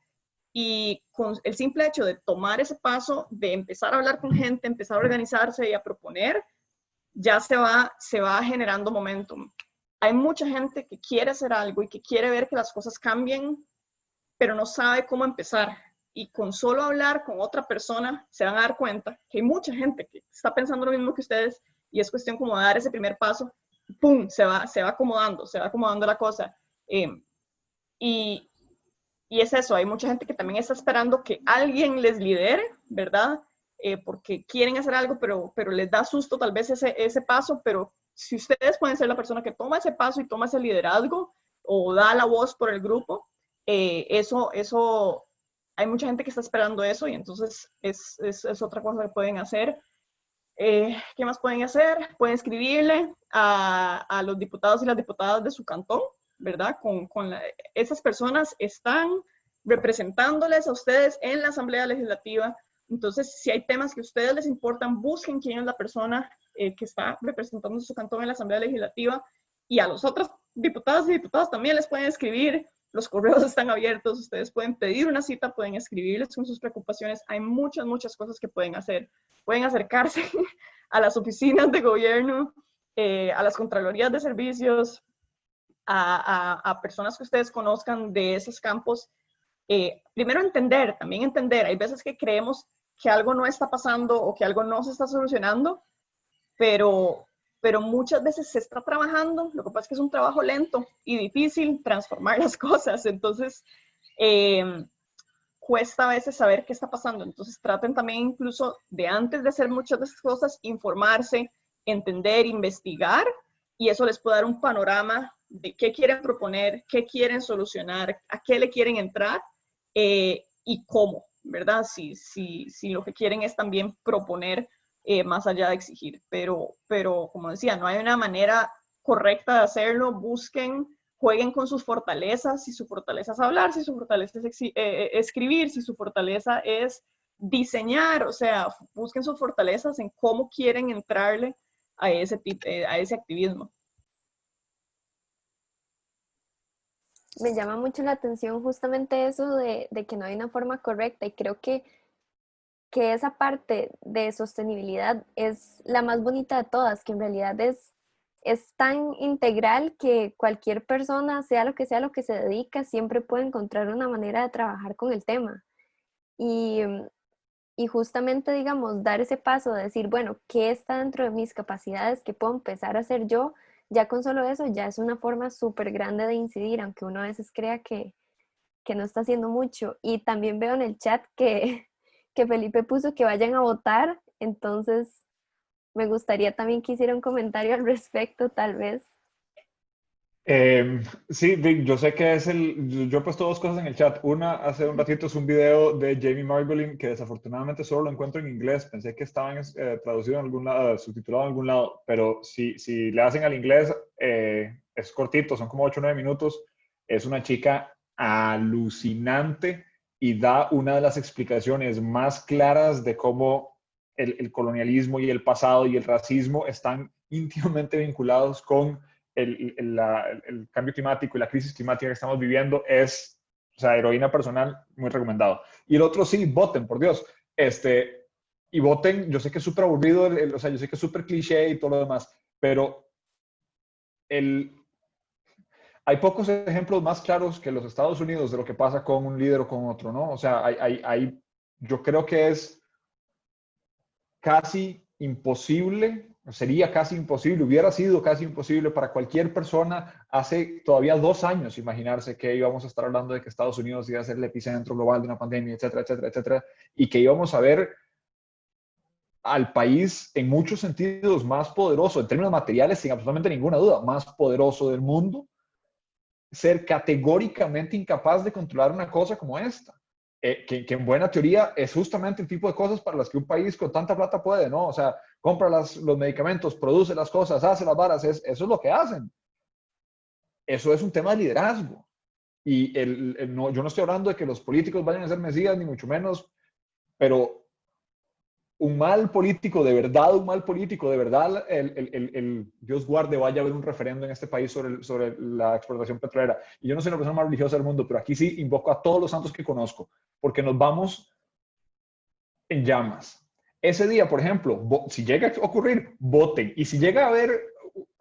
y con el simple hecho de tomar ese paso, de empezar a hablar con gente, empezar a organizarse y a proponer, ya se va generando momentum. Hay mucha gente que quiere hacer algo y que quiere ver que las cosas cambien, pero no sabe cómo empezar. Y con solo hablar con otra persona se van a dar cuenta que hay mucha gente que está pensando lo mismo que ustedes, y es cuestión como de dar ese primer paso. ¡Pum! Se va acomodando la cosa. Y es eso, hay mucha gente que también está esperando que alguien les lidere, ¿verdad? Porque quieren hacer algo, pero les da susto tal vez ese paso, pero si ustedes pueden ser la persona que toma ese paso y toma ese liderazgo o da la voz por el grupo, eso, hay mucha gente que está esperando eso, y entonces es otra cosa que pueden hacer. ¿Qué más pueden hacer? Pueden escribirle a los diputados y las diputadas de su cantón, ¿verdad? Esas personas están representándoles a ustedes en la Asamblea Legislativa. Entonces, si hay temas que a ustedes les importan, busquen quién es la persona que está representando su cantón en la Asamblea Legislativa, y a los otros diputados y diputadas también les pueden escribir. Los correos están abiertos, ustedes pueden pedir una cita, pueden escribirles con sus preocupaciones. Hay muchas cosas que pueden hacer. Pueden acercarse a las oficinas de gobierno, a las contralorías de servicios, a personas que ustedes conozcan de esos campos. Primero también entender, hay veces que creemos que algo no está pasando o que algo no se está solucionando, pero muchas veces se está trabajando. Lo que pasa es que es un trabajo lento y difícil transformar las cosas, entonces cuesta a veces saber qué está pasando. Entonces traten también, incluso de antes de hacer muchas de esas cosas, informarse, entender, investigar, y eso les puede dar un panorama de qué quieren proponer, qué quieren solucionar, a qué le quieren entrar, y cómo, ¿verdad? Si lo que quieren es también proponer, más allá de exigir. Pero como decía, no hay una manera correcta de hacerlo. Busquen, jueguen con sus fortalezas. Si su fortaleza es hablar, si su fortaleza es escribir, si su fortaleza es diseñar, o sea, busquen sus fortalezas en cómo quieren entrarle a ese activismo. Me llama mucho la atención justamente eso de que no hay una forma correcta, y creo que esa parte de sostenibilidad es la más bonita de todas, que en realidad es tan integral que cualquier persona, sea lo que se dedica, siempre puede encontrar una manera de trabajar con el tema. Y, y justamente, digamos, dar ese paso de decir, bueno, ¿qué está dentro de mis capacidades? ¿Qué puedo empezar a hacer yo? Ya con solo eso, ya es una forma súper grande de incidir, aunque uno a veces crea que no está haciendo mucho. Y también veo en el chat que Felipe puso que vayan a votar, entonces me gustaría también que hiciera un comentario al respecto, tal vez. Sí, yo sé que yo he puesto dos cosas en el chat. Una, hace un ratito, es un video de Jamie Margolin, que desafortunadamente solo lo encuentro en inglés. Pensé que estaba traducido en algún lado, subtitulado en algún lado, pero si le hacen al inglés, es cortito, son como 8 o 9 minutos. Es una chica alucinante y da una de las explicaciones más claras de cómo el colonialismo y el pasado y el racismo están íntimamente vinculados con el cambio climático y la crisis climática que estamos viviendo. Es, o sea, heroína personal, muy recomendado. Y el otro, sí, voten, por Dios. Y voten, yo sé que es súper aburrido, o sea, yo sé que es súper cliché y todo lo demás, pero hay pocos ejemplos más claros que los Estados Unidos de lo que pasa con un líder o con otro, ¿no? O sea, yo creo que es casi imposible, sería casi imposible, hubiera sido casi imposible para cualquier persona hace todavía 2 años imaginarse que íbamos a estar hablando de que Estados Unidos iba a ser el epicentro global de una pandemia, etcétera, etcétera, etcétera, y que íbamos a ver al país en muchos sentidos más poderoso, en términos materiales, sin absolutamente ninguna duda, más poderoso del mundo, ser categóricamente incapaz de controlar una cosa como esta. Que en buena teoría es justamente el tipo de cosas para las que un país con tanta plata puede, ¿no? O sea, compra los medicamentos, produce las cosas, hace las varas, eso es lo que hacen. Eso es un tema de liderazgo. Y yo no estoy hablando de que los políticos vayan a ser mesías, ni mucho menos, pero un mal político, de verdad, un mal político, de verdad, Dios guarde, vaya a haber un referendo en este país sobre la explotación petrolera. Y yo no soy la persona más religiosa del mundo, pero aquí sí invoco a todos los santos que conozco, porque nos vamos en llamas. Ese día, por ejemplo, si llega a ocurrir, voten. Y si llega a haber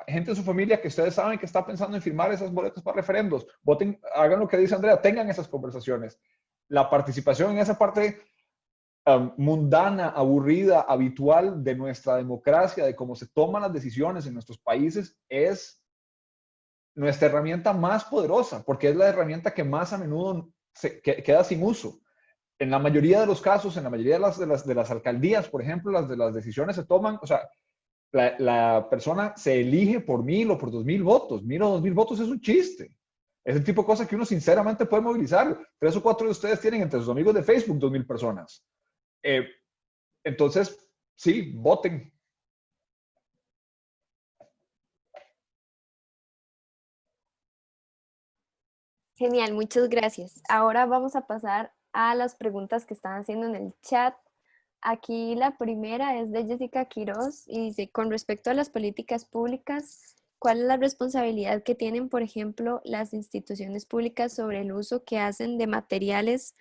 gente en su familia que ustedes saben que está pensando en firmar esas boletas para referendos, voten, hagan lo que dice Andrea, tengan esas conversaciones. La participación en esa parte mundana, aburrida, habitual de nuestra democracia, de cómo se toman las decisiones en nuestros países, es nuestra herramienta más poderosa, porque es la herramienta que más a menudo queda sin uso. En la mayoría de los casos, en la mayoría de las alcaldías, por ejemplo, las decisiones se toman, o sea, la persona se elige por 1,000 o por 2,000 votos. 1,000 o 2,000 votos es un chiste. Es el tipo de cosa que uno sinceramente puede movilizar. 3 o 4 de ustedes tienen entre sus amigos de Facebook 2,000 personas. Entonces, sí, voten. Genial, muchas gracias. Ahora vamos a pasar a las preguntas que están haciendo en el chat. Aquí la primera es de Jessica Quiroz y dice, con respecto a las políticas públicas, ¿cuál es la responsabilidad que tienen, por ejemplo, las instituciones públicas sobre el uso que hacen de materiales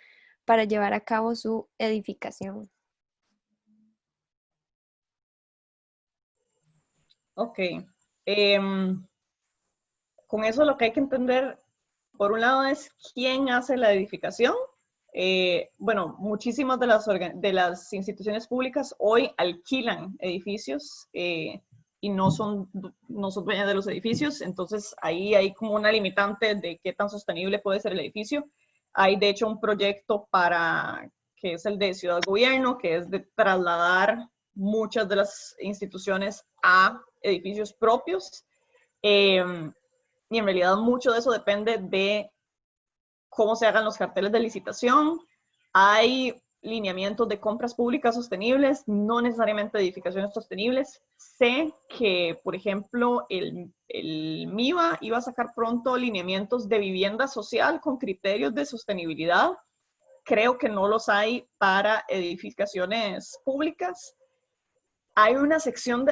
para llevar a cabo su edificación? Ok. Con eso lo que hay que entender, por un lado, es quién hace la edificación. Bueno, muchísimas de las instituciones públicas hoy alquilan edificios y no son dueñas de los edificios, entonces ahí hay como una limitante de qué tan sostenible puede ser el edificio. Hay de hecho un proyecto que es el de Ciudad Gobierno, que es de trasladar muchas de las instituciones a edificios propios. Y en realidad mucho de eso depende de cómo se hagan los carteles de licitación. Hay lineamientos de compras públicas sostenibles, no necesariamente edificaciones sostenibles. Sé que, por ejemplo, el MIBA iba a sacar pronto lineamientos de vivienda social con criterios de sostenibilidad. Creo que no los hay para edificaciones públicas. Hay una sección,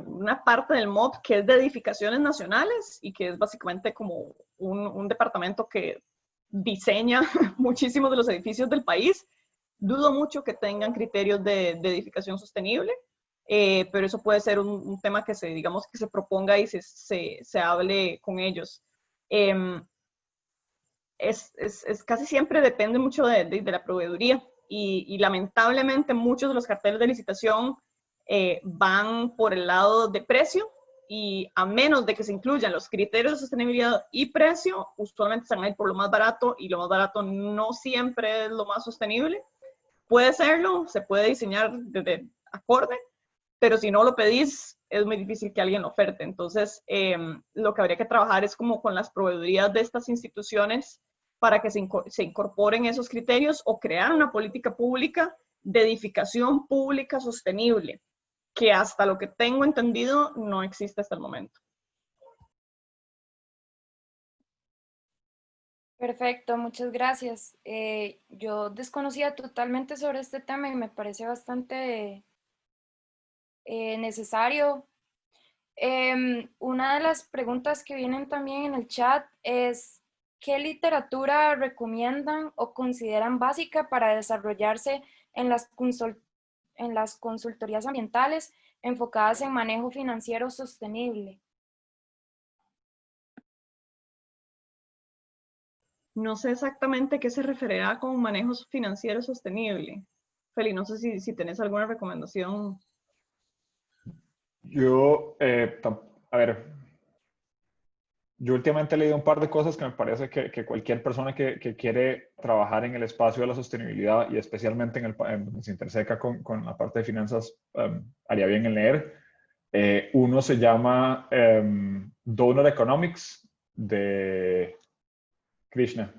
una parte del MOP que es de edificaciones nacionales y que es básicamente como un departamento que diseña muchísimos de los edificios del país. Dudo mucho que tengan criterios de edificación sostenible, pero eso puede ser un tema que digamos que se proponga y se hable con ellos. Casi siempre depende mucho de la proveeduría y lamentablemente muchos de los carteles de licitación van por el lado de precio y a menos de que se incluyan los criterios de sostenibilidad y precio, usualmente se van a ir por lo más barato y lo más barato no siempre es lo más sostenible. Puede serlo, se puede diseñar desde acorde, pero si no lo pedís, es muy difícil que alguien lo oferte. Entonces, lo que habría que trabajar es como con las proveedurías de estas instituciones para que se incorporen esos criterios o crear una política pública de edificación pública sostenible, que hasta lo que tengo entendido no existe hasta el momento. Perfecto, muchas gracias. Yo desconocía totalmente sobre este tema y me parece bastante necesario. Una de las preguntas que vienen también en el chat es, ¿qué literatura recomiendan o consideran básica para desarrollarse en las consultorías ambientales enfocadas en manejo financiero sostenible? No sé exactamente qué se referirá con manejo financiero sostenible. Feli, no sé si tenés alguna recomendación. A ver, yo últimamente he leído un par de cosas que me parece que cualquier persona que quiere trabajar en el espacio de la sostenibilidad y especialmente donde se interseca con la parte de finanzas, haría bien en leer. Uno se llama Donor Economics de Krishna.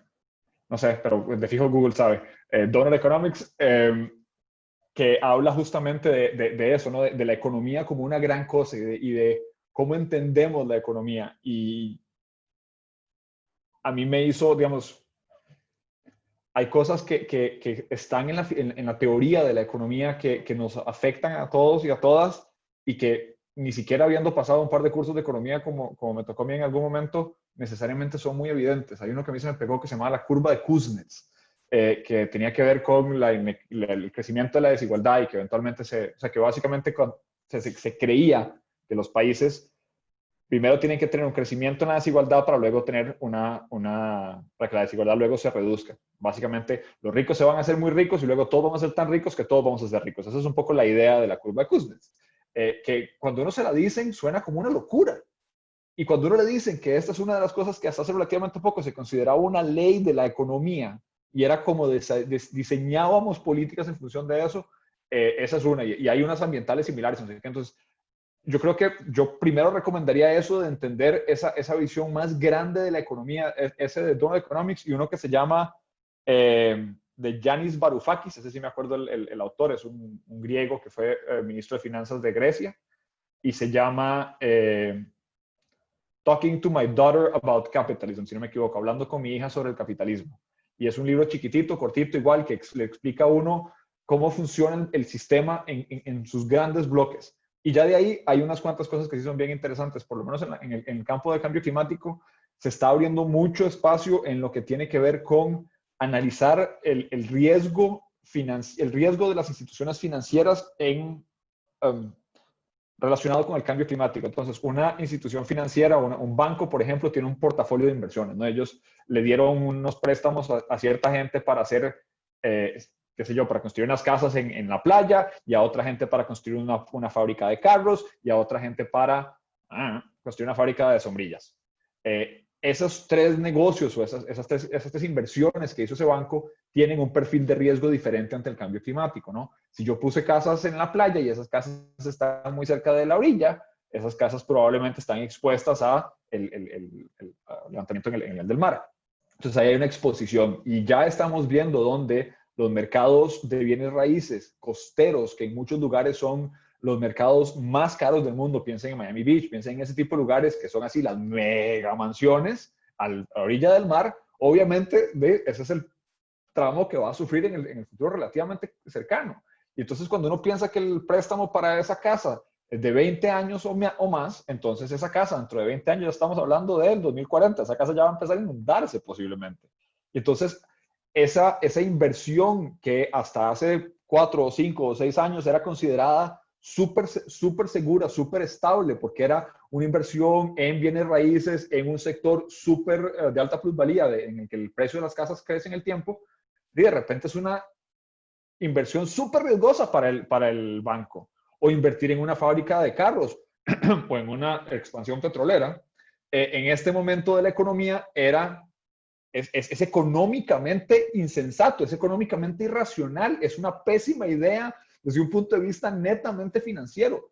No sé, pero de fijo Google sabe. Donor Economics, que habla justamente de eso, ¿no? De la economía como una gran cosa y de cómo entendemos la economía. Y a mí me hizo, digamos, hay cosas que están en la teoría de la economía que nos afectan a todos y a todas y que ni siquiera habiendo pasado un par de cursos de economía como me tocó a mí en algún momento, necesariamente son muy evidentes. Hay uno que a mí se me pegó que se llama la curva de Kuznets, que tenía que ver con el crecimiento de la desigualdad y que eventualmente o sea, que básicamente se creía que los países primero tienen que tener un crecimiento en la desigualdad para luego tener para que la desigualdad luego se reduzca. Básicamente, los ricos se van a hacer muy ricos y luego todos van a ser tan ricos que todos vamos a ser ricos. Esa es un poco la idea de la curva de Kuznets. Que cuando uno se la dicen suena como una locura. Y cuando uno le dicen que esta es una de las cosas que hasta hace relativamente poco se consideraba una ley de la economía y era como diseñábamos políticas en función de eso, esa es una. Y hay unas ambientales similares. Entonces, yo creo que yo primero recomendaría eso de entender esa visión más grande de la economía, ese de Donald Economics, y uno que se llama de Yanis Varoufakis, ese sí me acuerdo el autor, es un griego que fue ministro de Finanzas de Grecia, y se llama Talking to My Daughter About Capitalism, si no me equivoco, hablando con mi hija sobre el capitalismo. Y es un libro chiquitito, cortito, igual, que le explica a uno cómo funciona el sistema en sus grandes bloques. Y ya de ahí hay unas cuantas cosas que sí son bien interesantes, por lo menos en el campo del cambio climático se está abriendo mucho espacio en lo que tiene que ver con analizar el riesgo de las instituciones financieras relacionado con el cambio climático. Entonces, una institución financiera, un banco, por ejemplo, tiene un portafolio de inversiones, ¿no? Ellos le dieron unos préstamos a cierta gente para hacer qué sé yo, para construir unas casas en la playa, y a otra gente para construir una fábrica de carros, y a otra gente para construir una fábrica de sombrillas. Esos tres negocios o esas tres inversiones que hizo ese banco tienen un perfil de riesgo diferente ante el cambio climático, ¿no? Si yo puse casas en la playa y esas casas están muy cerca de la orilla, esas casas probablemente están expuestas a el levantamiento en el nivel del mar. Entonces ahí hay una exposición y ya estamos viendo donde los mercados de bienes raíces costeros, que en muchos lugares son los mercados más caros del mundo, piensen en Miami Beach, piensen en ese tipo de lugares que son así las mega mansiones a la orilla del mar, obviamente ese es el tramo que va a sufrir en el futuro relativamente cercano. Y entonces cuando uno piensa que el préstamo para esa casa es de 20 años o más, entonces esa casa dentro de 20 años ya estamos hablando del 2040, esa casa ya va a empezar a inundarse posiblemente. Y entonces esa inversión que hasta hace 4 o 5 o 6 años era considerada súper segura, súper estable, porque era una inversión en bienes raíces, en un sector súper de alta plusvalía, en el que el precio de las casas crece en el tiempo, y de repente es una inversión súper riesgosa para el banco. O invertir en una fábrica de carros o en una expansión petrolera, en este momento de la economía es económicamente insensato, es económicamente irracional, es una pésima idea desde un punto de vista netamente financiero.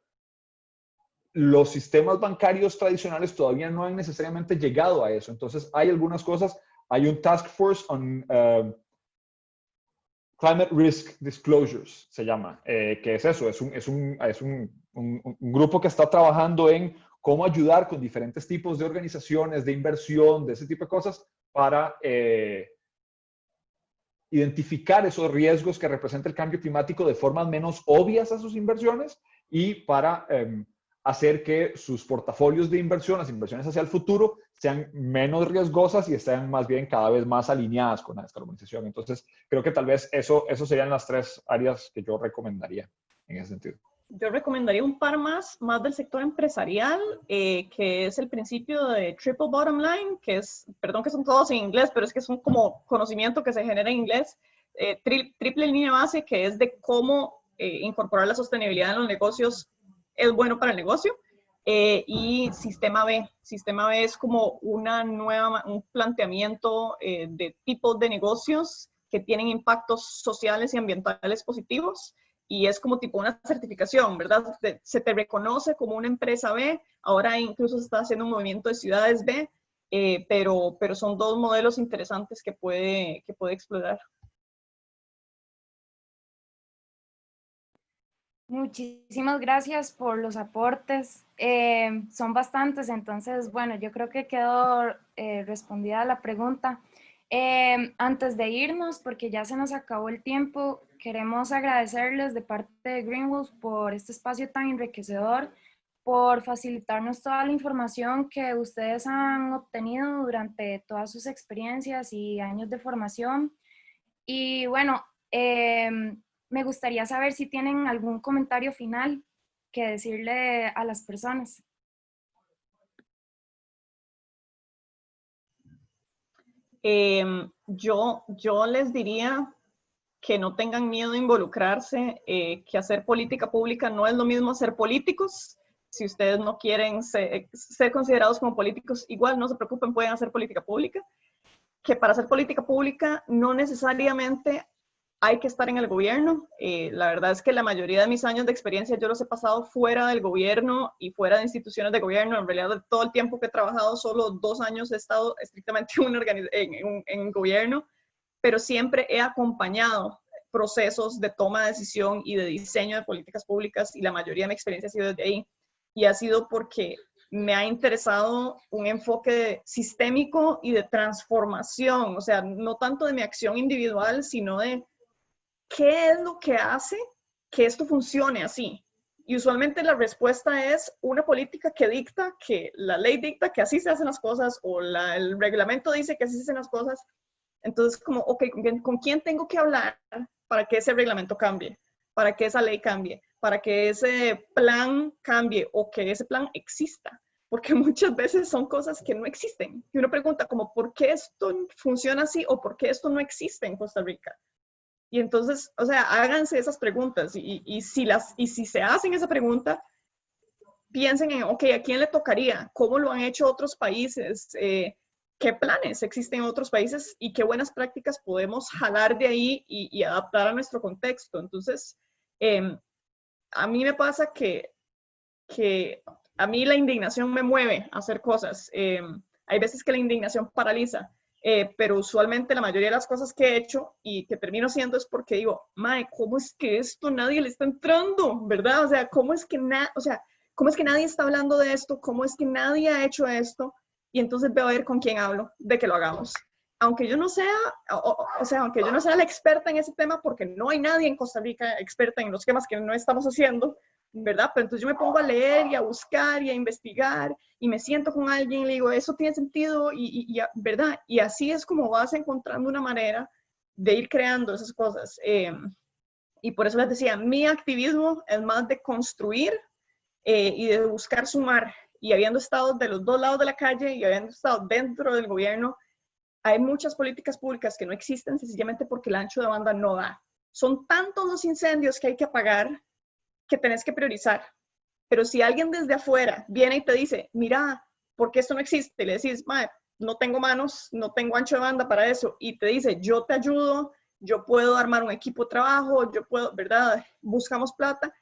Los sistemas bancarios tradicionales todavía no han necesariamente llegado a eso. Entonces, hay algunas cosas. Hay un Task Force on Climate Risk Disclosures, se llama, que es eso, es un grupo que está trabajando en cómo ayudar con diferentes tipos de organizaciones, de inversión, de ese tipo de cosas, para identificar esos riesgos que representa el cambio climático de formas menos obvias a sus inversiones y para hacer que sus portafolios de inversión, las inversiones hacia el futuro, sean menos riesgosas y estén más bien cada vez más alineadas con la descarbonización. Entonces, creo que tal vez eso serían las 3 áreas que yo recomendaría en ese sentido. Yo recomendaría un par más del sector empresarial, que es el principio de Triple Bottom Line, que es, perdón que son todos en inglés, pero es que son como conocimiento que se genera en inglés, triple línea base, que es de cómo incorporar la sostenibilidad en los negocios es bueno para el negocio, y Sistema B. Sistema B es como un planteamiento de tipos de negocios que tienen impactos sociales y ambientales positivos, y es como tipo una certificación, ¿verdad? Se te reconoce como una empresa B, ahora incluso se está haciendo un movimiento de ciudades B, pero son 2 modelos interesantes que puede explorar. Muchísimas gracias por los aportes. Son bastantes, entonces, bueno, yo creo que quedó respondida la pregunta. Antes de irnos, porque ya se nos acabó el tiempo, queremos agradecerles de parte de Greenwolf por este espacio tan enriquecedor, por facilitarnos toda la información que ustedes han obtenido durante todas sus experiencias y años de formación. Y bueno, me gustaría saber si tienen algún comentario final que decirle a las personas. Yo les diría que no tengan miedo de involucrarse, que hacer política pública no es lo mismo ser políticos. Si ustedes no quieren ser considerados como políticos, igual no se preocupen, pueden hacer política pública. Que para hacer política pública no necesariamente hay que estar en el gobierno. La verdad es que la mayoría de mis años de experiencia yo los he pasado fuera del gobierno y fuera de instituciones de gobierno. En realidad, de todo el tiempo que he trabajado, solo 2 años he estado estrictamente en gobierno, pero siempre he acompañado procesos de toma de decisión y de diseño de políticas públicas, y la mayoría de mi experiencia ha sido desde ahí. Y ha sido porque me ha interesado un enfoque sistémico y de transformación, o sea, no tanto de mi acción individual, sino de qué es lo que hace que esto funcione así. Y usualmente la respuesta es una política que dicta, que la ley dicta que así se hacen las cosas, o el reglamento dice que así se hacen las cosas. Entonces, como, ok, ¿con quién tengo que hablar para que ese reglamento cambie? Para que esa ley cambie, para que ese plan cambie o que ese plan exista. Porque muchas veces son cosas que no existen. Y uno pregunta como, ¿por qué esto funciona así o por qué esto no existe en Costa Rica? Y entonces, o sea, háganse esas preguntas y si se hacen esa pregunta, piensen en, ok, ¿a quién le tocaría? ¿Cómo lo han hecho otros países? ¿Qué planes existen en otros países? Y qué buenas prácticas podemos jalar de ahí y adaptar a nuestro contexto. Entonces, a mí me pasa que a mí la indignación me mueve a hacer cosas. Hay veces que la indignación paraliza. Pero usualmente la mayoría de las cosas que he hecho y que termino haciendo es porque digo, mae, ¿cómo es que esto nadie le está entrando? ¿Verdad? O sea, ¿cómo es que nadie está hablando de esto? ¿Cómo es que nadie ha hecho esto? Y entonces veo a ver con quién hablo de que lo hagamos. Aunque yo no sea, aunque yo no sea la experta en ese tema, porque no hay nadie en Costa Rica experta en los temas que no estamos haciendo, ¿verdad? Pero entonces yo me pongo a leer y a buscar y a investigar y me siento con alguien y le digo, eso tiene sentido ¿verdad? Y así es como vas encontrando una manera de ir creando esas cosas. Y por eso les decía, mi activismo es más de construir y de buscar sumar. Y habiendo estado de los 2 lados de la calle y habiendo estado dentro del gobierno, hay muchas políticas públicas que no existen sencillamente porque el ancho de banda no da. Son tantos los incendios que hay que apagar que tenés que priorizar. Pero si alguien desde afuera viene y te dice, mira, ¿por qué esto no existe? Y le decís, madre, no tengo manos, no tengo ancho de banda para eso. Y te dice, yo te ayudo, yo puedo armar un equipo de trabajo, yo puedo, ¿verdad? Buscamos plata.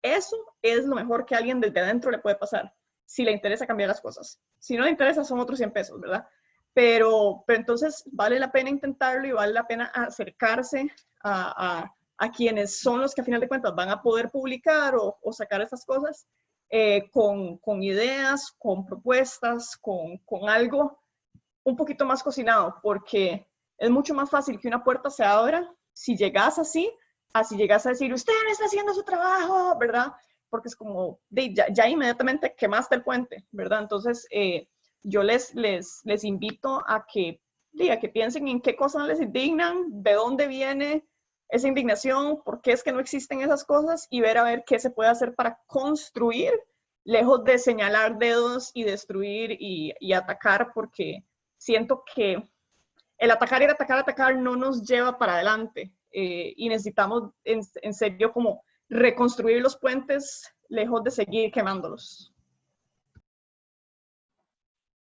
Eso es lo mejor que a alguien desde adentro le puede pasar, si le interesa cambiar las cosas. Si no le interesa, son otros 100 pesos, ¿verdad? Pero entonces vale la pena intentarlo y vale la pena acercarse a quienes son los que a final de cuentas van a poder publicar o sacar estas cosas con ideas, con propuestas, con algo un poquito más cocinado, porque es mucho más fácil que una puerta se abra si llegas así, si llegas a decir, usted no está haciendo su trabajo, ¿verdad? Porque es como, ya inmediatamente quemaste el puente, ¿verdad? Entonces, yo les invito a que piensen en qué cosas les indignan, de dónde viene esa indignación, por qué es que no existen esas cosas y ver a ver qué se puede hacer para construir, lejos de señalar dedos y destruir y atacar, porque siento que el atacar no nos lleva para adelante y necesitamos en serio como reconstruir los puentes lejos de seguir quemándolos.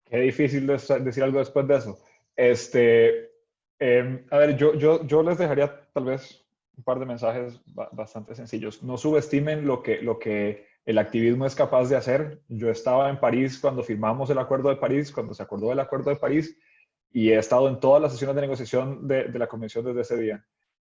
Qué difícil decir algo después de eso. A ver, yo les dejaría tal vez un par de mensajes bastante sencillos. No subestimen lo que el activismo es capaz de hacer. Yo estaba en París cuando firmamos el Acuerdo de París, cuando se acordó el Acuerdo de París, y he estado en todas las sesiones de negociación de la Convención desde ese día.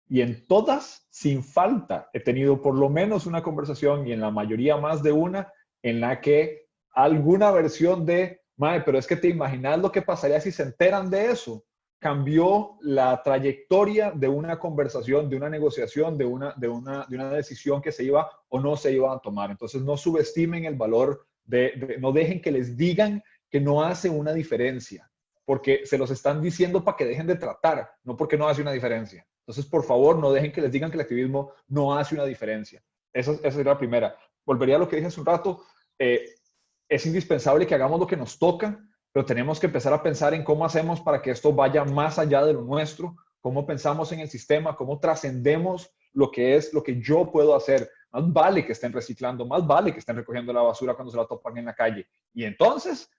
Y en todas, sin falta, he tenido por lo menos una conversación, y en la mayoría más de una, en la que alguna versión de, mae, pero es que te imaginas lo que pasaría si se enteran de eso. cambió la trayectoria de una conversación, de una negociación, de una decisión que se iba o no se iba a tomar. Entonces, no subestimen el valor no dejen que les digan que no hace una diferencia, porque se los están diciendo para que dejen de tratar, no porque no hace una diferencia. Entonces, por favor, no dejen que les digan que el activismo no hace una diferencia. Esa sería la primera. Volvería a lo que dije hace un rato. Es indispensable que hagamos lo que nos toca, pero tenemos que empezar a pensar en cómo hacemos para que esto vaya más allá de lo nuestro, cómo pensamos en el sistema, cómo trascendemos lo que es lo que yo puedo hacer. Más vale que estén reciclando, más vale que estén recogiendo la basura cuando se la topan en la calle. Y entonces,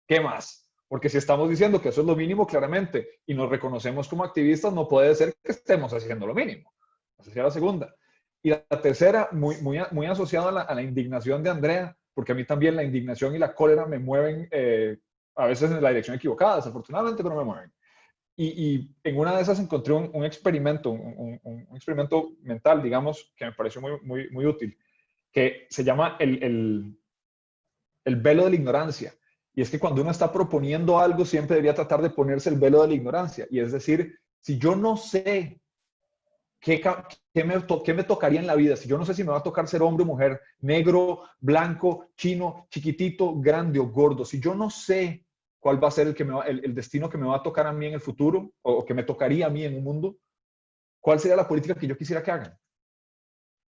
¿qué más? Porque si estamos diciendo que eso es lo mínimo, claramente, y nos reconocemos como activistas, no puede ser que estemos haciendo lo mínimo. Esa sería la segunda. Y la tercera, muy asociada a la indignación de Andrea, porque a mí también la indignación y la cólera me mueven a veces en la dirección equivocada, desafortunadamente, pero me mueven. Y en una de esas encontré un experimento, un experimento mental, digamos, que me pareció muy útil, que se llama el velo de la ignorancia. Y es que cuando uno está proponiendo algo, siempre debería tratar de ponerse el velo de la ignorancia. Y es decir, si yo no sé qué me tocaría en la vida, si yo no sé si me va a tocar ser hombre o mujer, negro, blanco, chino, chiquitito, grande o gordo, si yo no sé cuál va a ser el destino que me va a tocar a mí en el futuro o que me tocaría a mí en un mundo, ¿cuál sería la política que yo quisiera que hagan?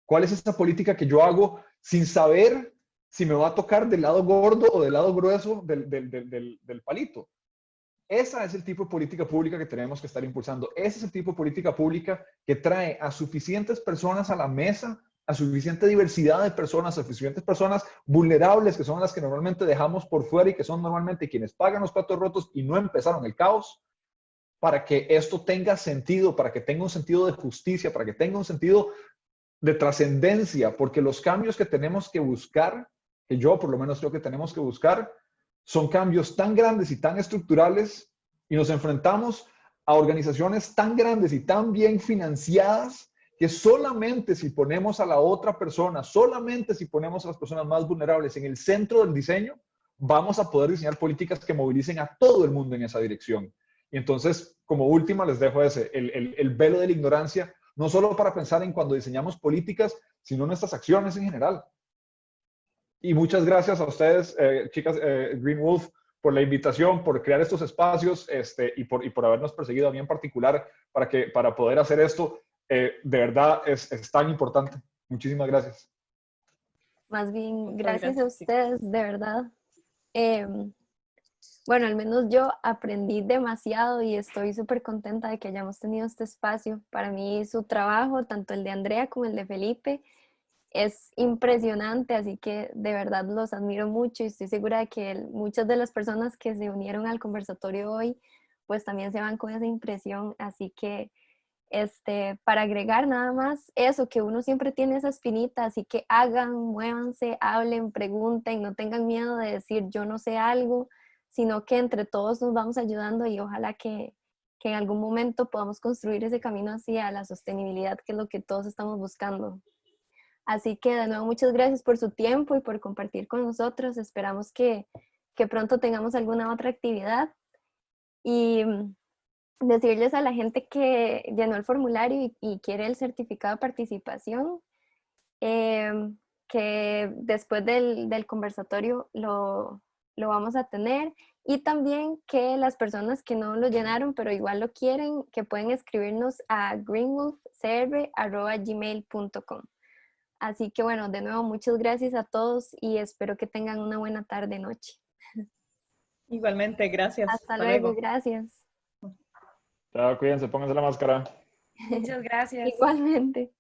¿Cuál es esa política que yo hago sin saber si me va a tocar del lado gordo o del lado grueso del palito? Ese es el tipo de política pública que tenemos que estar impulsando. Ese es el tipo de política pública que trae a suficientes personas a la mesa, a suficiente diversidad de personas, a suficientes personas vulnerables, que son las que normalmente dejamos por fuera y que son normalmente quienes pagan los platos rotos y no empezaron el caos, para que esto tenga sentido, para que tenga un sentido de justicia, para que tenga un sentido de trascendencia, porque los cambios que tenemos que buscar, que yo por lo menos creo que tenemos que buscar, son cambios tan grandes y tan estructurales, y nos enfrentamos a organizaciones tan grandes y tan bien financiadas que solamente si ponemos a la otra persona, solamente si ponemos a las personas más vulnerables en el centro del diseño, vamos a poder diseñar políticas que movilicen a todo el mundo en esa dirección. Y entonces, como última, les dejo el velo de la ignorancia, no solo para pensar en cuando diseñamos políticas, sino en nuestras acciones en general. Y muchas gracias a ustedes, chicas Green Wolf, por la invitación, por crear estos espacios y por habernos perseguido a mí en particular para poder hacer esto. De verdad es tan importante. Muchísimas gracias. Más bien, gracias a ustedes, de verdad. Bueno, al menos yo aprendí demasiado y estoy súper contenta de que hayamos tenido este espacio. Para mí su trabajo, tanto el de Andrea como el de Felipe, es impresionante, así que de verdad los admiro mucho y estoy segura de que muchas de las personas que se unieron al conversatorio hoy, pues también se van con esa impresión, así que para agregar nada más eso, que uno siempre tiene esa espinita, así que hagan, muévanse, hablen, pregunten, no tengan miedo de decir yo no sé algo, sino que entre todos nos vamos ayudando y ojalá que en algún momento podamos construir ese camino hacia la sostenibilidad, que es lo que todos estamos buscando. Así que de nuevo muchas gracias por su tiempo y por compartir con nosotros. Esperamos que pronto tengamos alguna otra actividad y decirles a la gente que llenó el formulario y quiere el certificado de participación, que después del conversatorio lo vamos a tener, y también que las personas que no lo llenaron pero igual lo quieren, que pueden escribirnos a greenwolfcr@gmail.com. Así que bueno, de nuevo, muchas gracias a todos y espero que tengan una buena tarde, noche. Igualmente, gracias. Hasta luego, gracias. Chao, cuídense, pónganse la máscara. Muchas gracias. Igualmente.